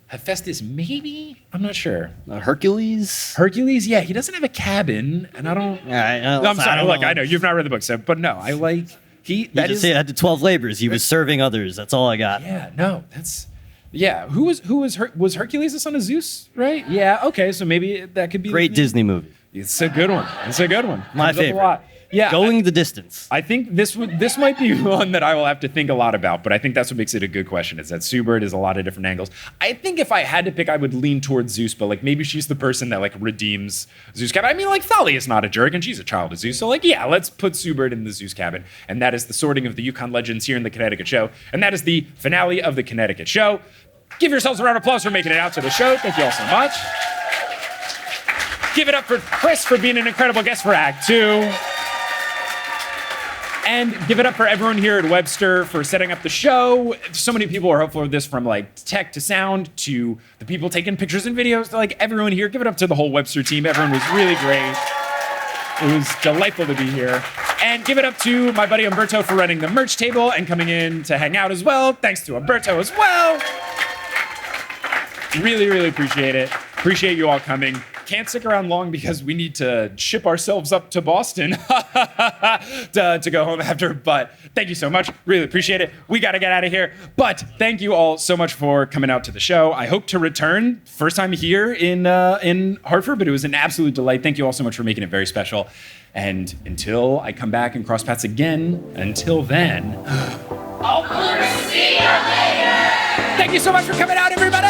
Hephaestus maybe? I'm not sure.
Hercules?
Hercules, yeah, he doesn't have a cabin, and I don't.
All right,
No, I'm sorry. Look, I know you've not read the book, so but no, I like
He just had the 12 labors. He was serving others. That's all I got.
Yeah, no, that's. Yeah, was Hercules the son of Zeus, right? Yeah, okay, so maybe that could be
Great Disney movie.
It's a good one. It's a good one.
My
Comes up a
favorite.
lot. Yeah,
Going the distance.
I think this might be one that I will have to think a lot about, but I think that's what makes it a good question, is that Schubert is a lot of different angles. I think if I had to pick, I would lean towards Zeus, but like maybe she's the person that like redeems Zeus' cabin. I mean, like Thalia is not a jerk, and she's a child of Zeus, so like yeah, let's put Schubert in the Zeus cabin. And that is the sorting of the Yukon legends here in the Connecticut show, and that is the finale of the Connecticut show. Give yourselves a round of applause for making it out to the show. Thank you all so much. Give it up for Chris for being an incredible guest for Act 2. And give it up for everyone here at Webster for setting up the show. So many people are hopeful of this, from like tech to sound to the people taking pictures and videos, to like everyone here. Give it up to the whole Webster team. Everyone was really great. It was delightful to be here. And give it up to my buddy Umberto for running the merch table and coming in to hang out as well. Thanks to Umberto as well. Really, really appreciate it. Appreciate you all coming. Can't stick around long because we need to ship ourselves up to Boston to go home after. But thank you so much. Really appreciate it. We got to get out of here. But thank you all so much for coming out to the show. I hope to return. First time here in Hartford, but it was an absolute delight. Thank you all so much for making it very special. And until I come back and cross paths again, until then, I'll see you later. Thank you so much for coming out, everybody.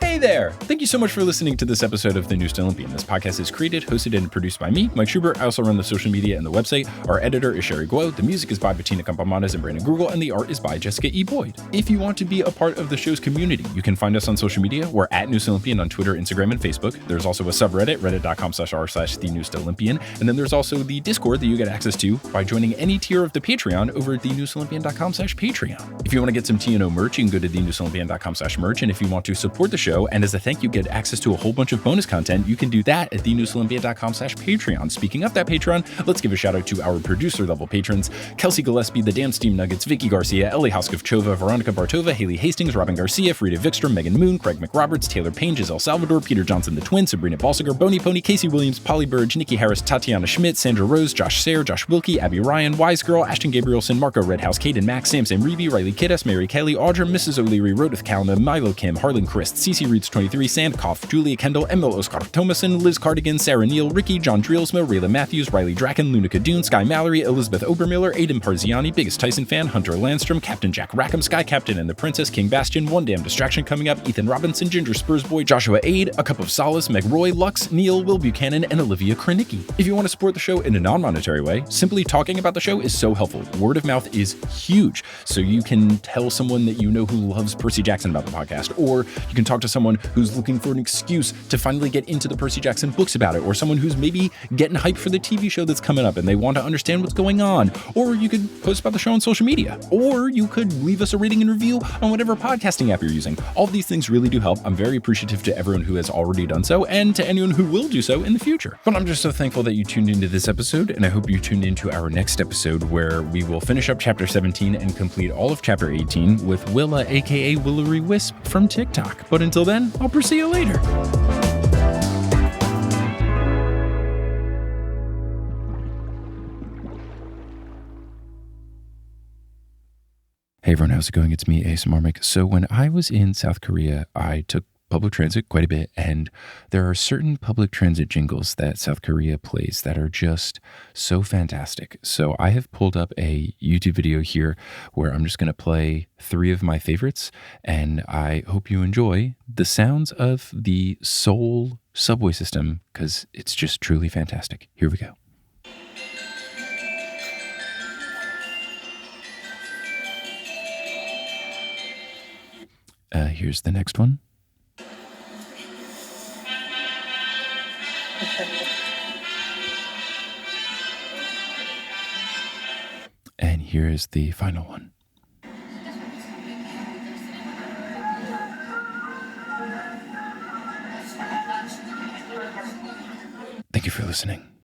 Hey there! Thank you so much for listening to this episode of The Newest Olympian. This podcast is created, hosted, and produced by me, Mike Schubert. I also run the social media and the website. Our editor is Sherry Guo. The music is by Bettina Campamanes and Brandon Grugel, and the art is by Jessica E. Boyd. If you want to be a part of the show's community, you can find us on social media. We're at Newest Olympian on Twitter, Instagram, and Facebook. There's also a subreddit, reddit.com/r/thenewestolympian. And then there's also the Discord that you get access to by joining any tier of the Patreon over at thenewestolympian.com/Patreon. If you want to get some TNO merch, you can go to thenewestolympian.com/merch. And if you want to support the show, and as a thank you, get access to a whole bunch of bonus content, you can do that at thenewestolympian.com/Patreon. Speaking of that Patreon, let's give a shout out to our producer level patrons: Kelsey Gillespie, The Damn Steam Nuggets, Vicky Garcia, Ellie Houskov-Chova, Veronica Bartova, Haley Hastings, Robin Garcia, Frida Vikstrom, Megan Moon, Craig McRoberts, Taylor Payne, Giselle Salvador, Peter Johnson the Twin, Sabrina Balsiger, Boney Pony, Casey Williams, Polly Burge, Nikki Harris, Tatiana Schmidt, Sandra Rose, Josh Sayre, Josh Wilkie, Abby Ryan, Wise Girl, Ashton Gabrielson, Marco Redhouse, Caden Max, Sam Reeby, Riley Kiddes, Mary Kelly, Audra, Mrs. O'Leary, Rodith Kalna, Milo Kim, Harlan Christ, Cece Reeds 23, Sandkoff, Julia Kendall, Emil Oscar Thomason, Liz Cardigan, Sarah Neal, Ricky, John Drielsma, Rayla Matthews, Riley Draken, Lunica Dune, Sky Mallory, Elizabeth Obermiller, Aiden Parziani, Biggest Tyson Fan, Hunter Landstrom, Captain Jack Rackham, Sky Captain and the Princess, King Bastion, One Damn Distraction Coming Up, Ethan Robinson, Ginger Spursboy, Joshua Aid, A Cup of Solace, Meg Roy, Lux, Neil, Will Buchanan, and Olivia Krenicki. If you want to support the show in a non-monetary way, simply talking about the show is so helpful. Word of mouth is huge. So you can tell someone that you know who loves Percy Jackson about the podcast, or you can talk to someone who's looking for an excuse to finally get into the Percy Jackson books about it, or someone who's maybe getting hyped for the TV show that's coming up and they want to understand what's going on. Or you could post about the show on social media, or you could leave us a rating and review on whatever podcasting app you're using. All of these things really do help. I'm very appreciative to everyone who has already done so, and to anyone who will do so in the future. But I'm just so thankful that you tuned into this episode, and I hope you tuned into our next episode, where we will finish up chapter 17 and complete all of chapter 18 with Willa, aka Willery Wisp from TikTok. But until then, I'll see you later. Hey everyone, how's it going? It's me, ASMR Mike. So when I was in South Korea, I took public transit quite a bit, and there are certain public transit jingles that South Korea plays that are just so fantastic. So I have pulled up a YouTube video here where I'm just going to play 3 of my favorites, and I hope you enjoy the sounds of the Seoul subway system, because it's just truly fantastic. Here we go. Here's the next one. And here is the final one. Thank you for listening.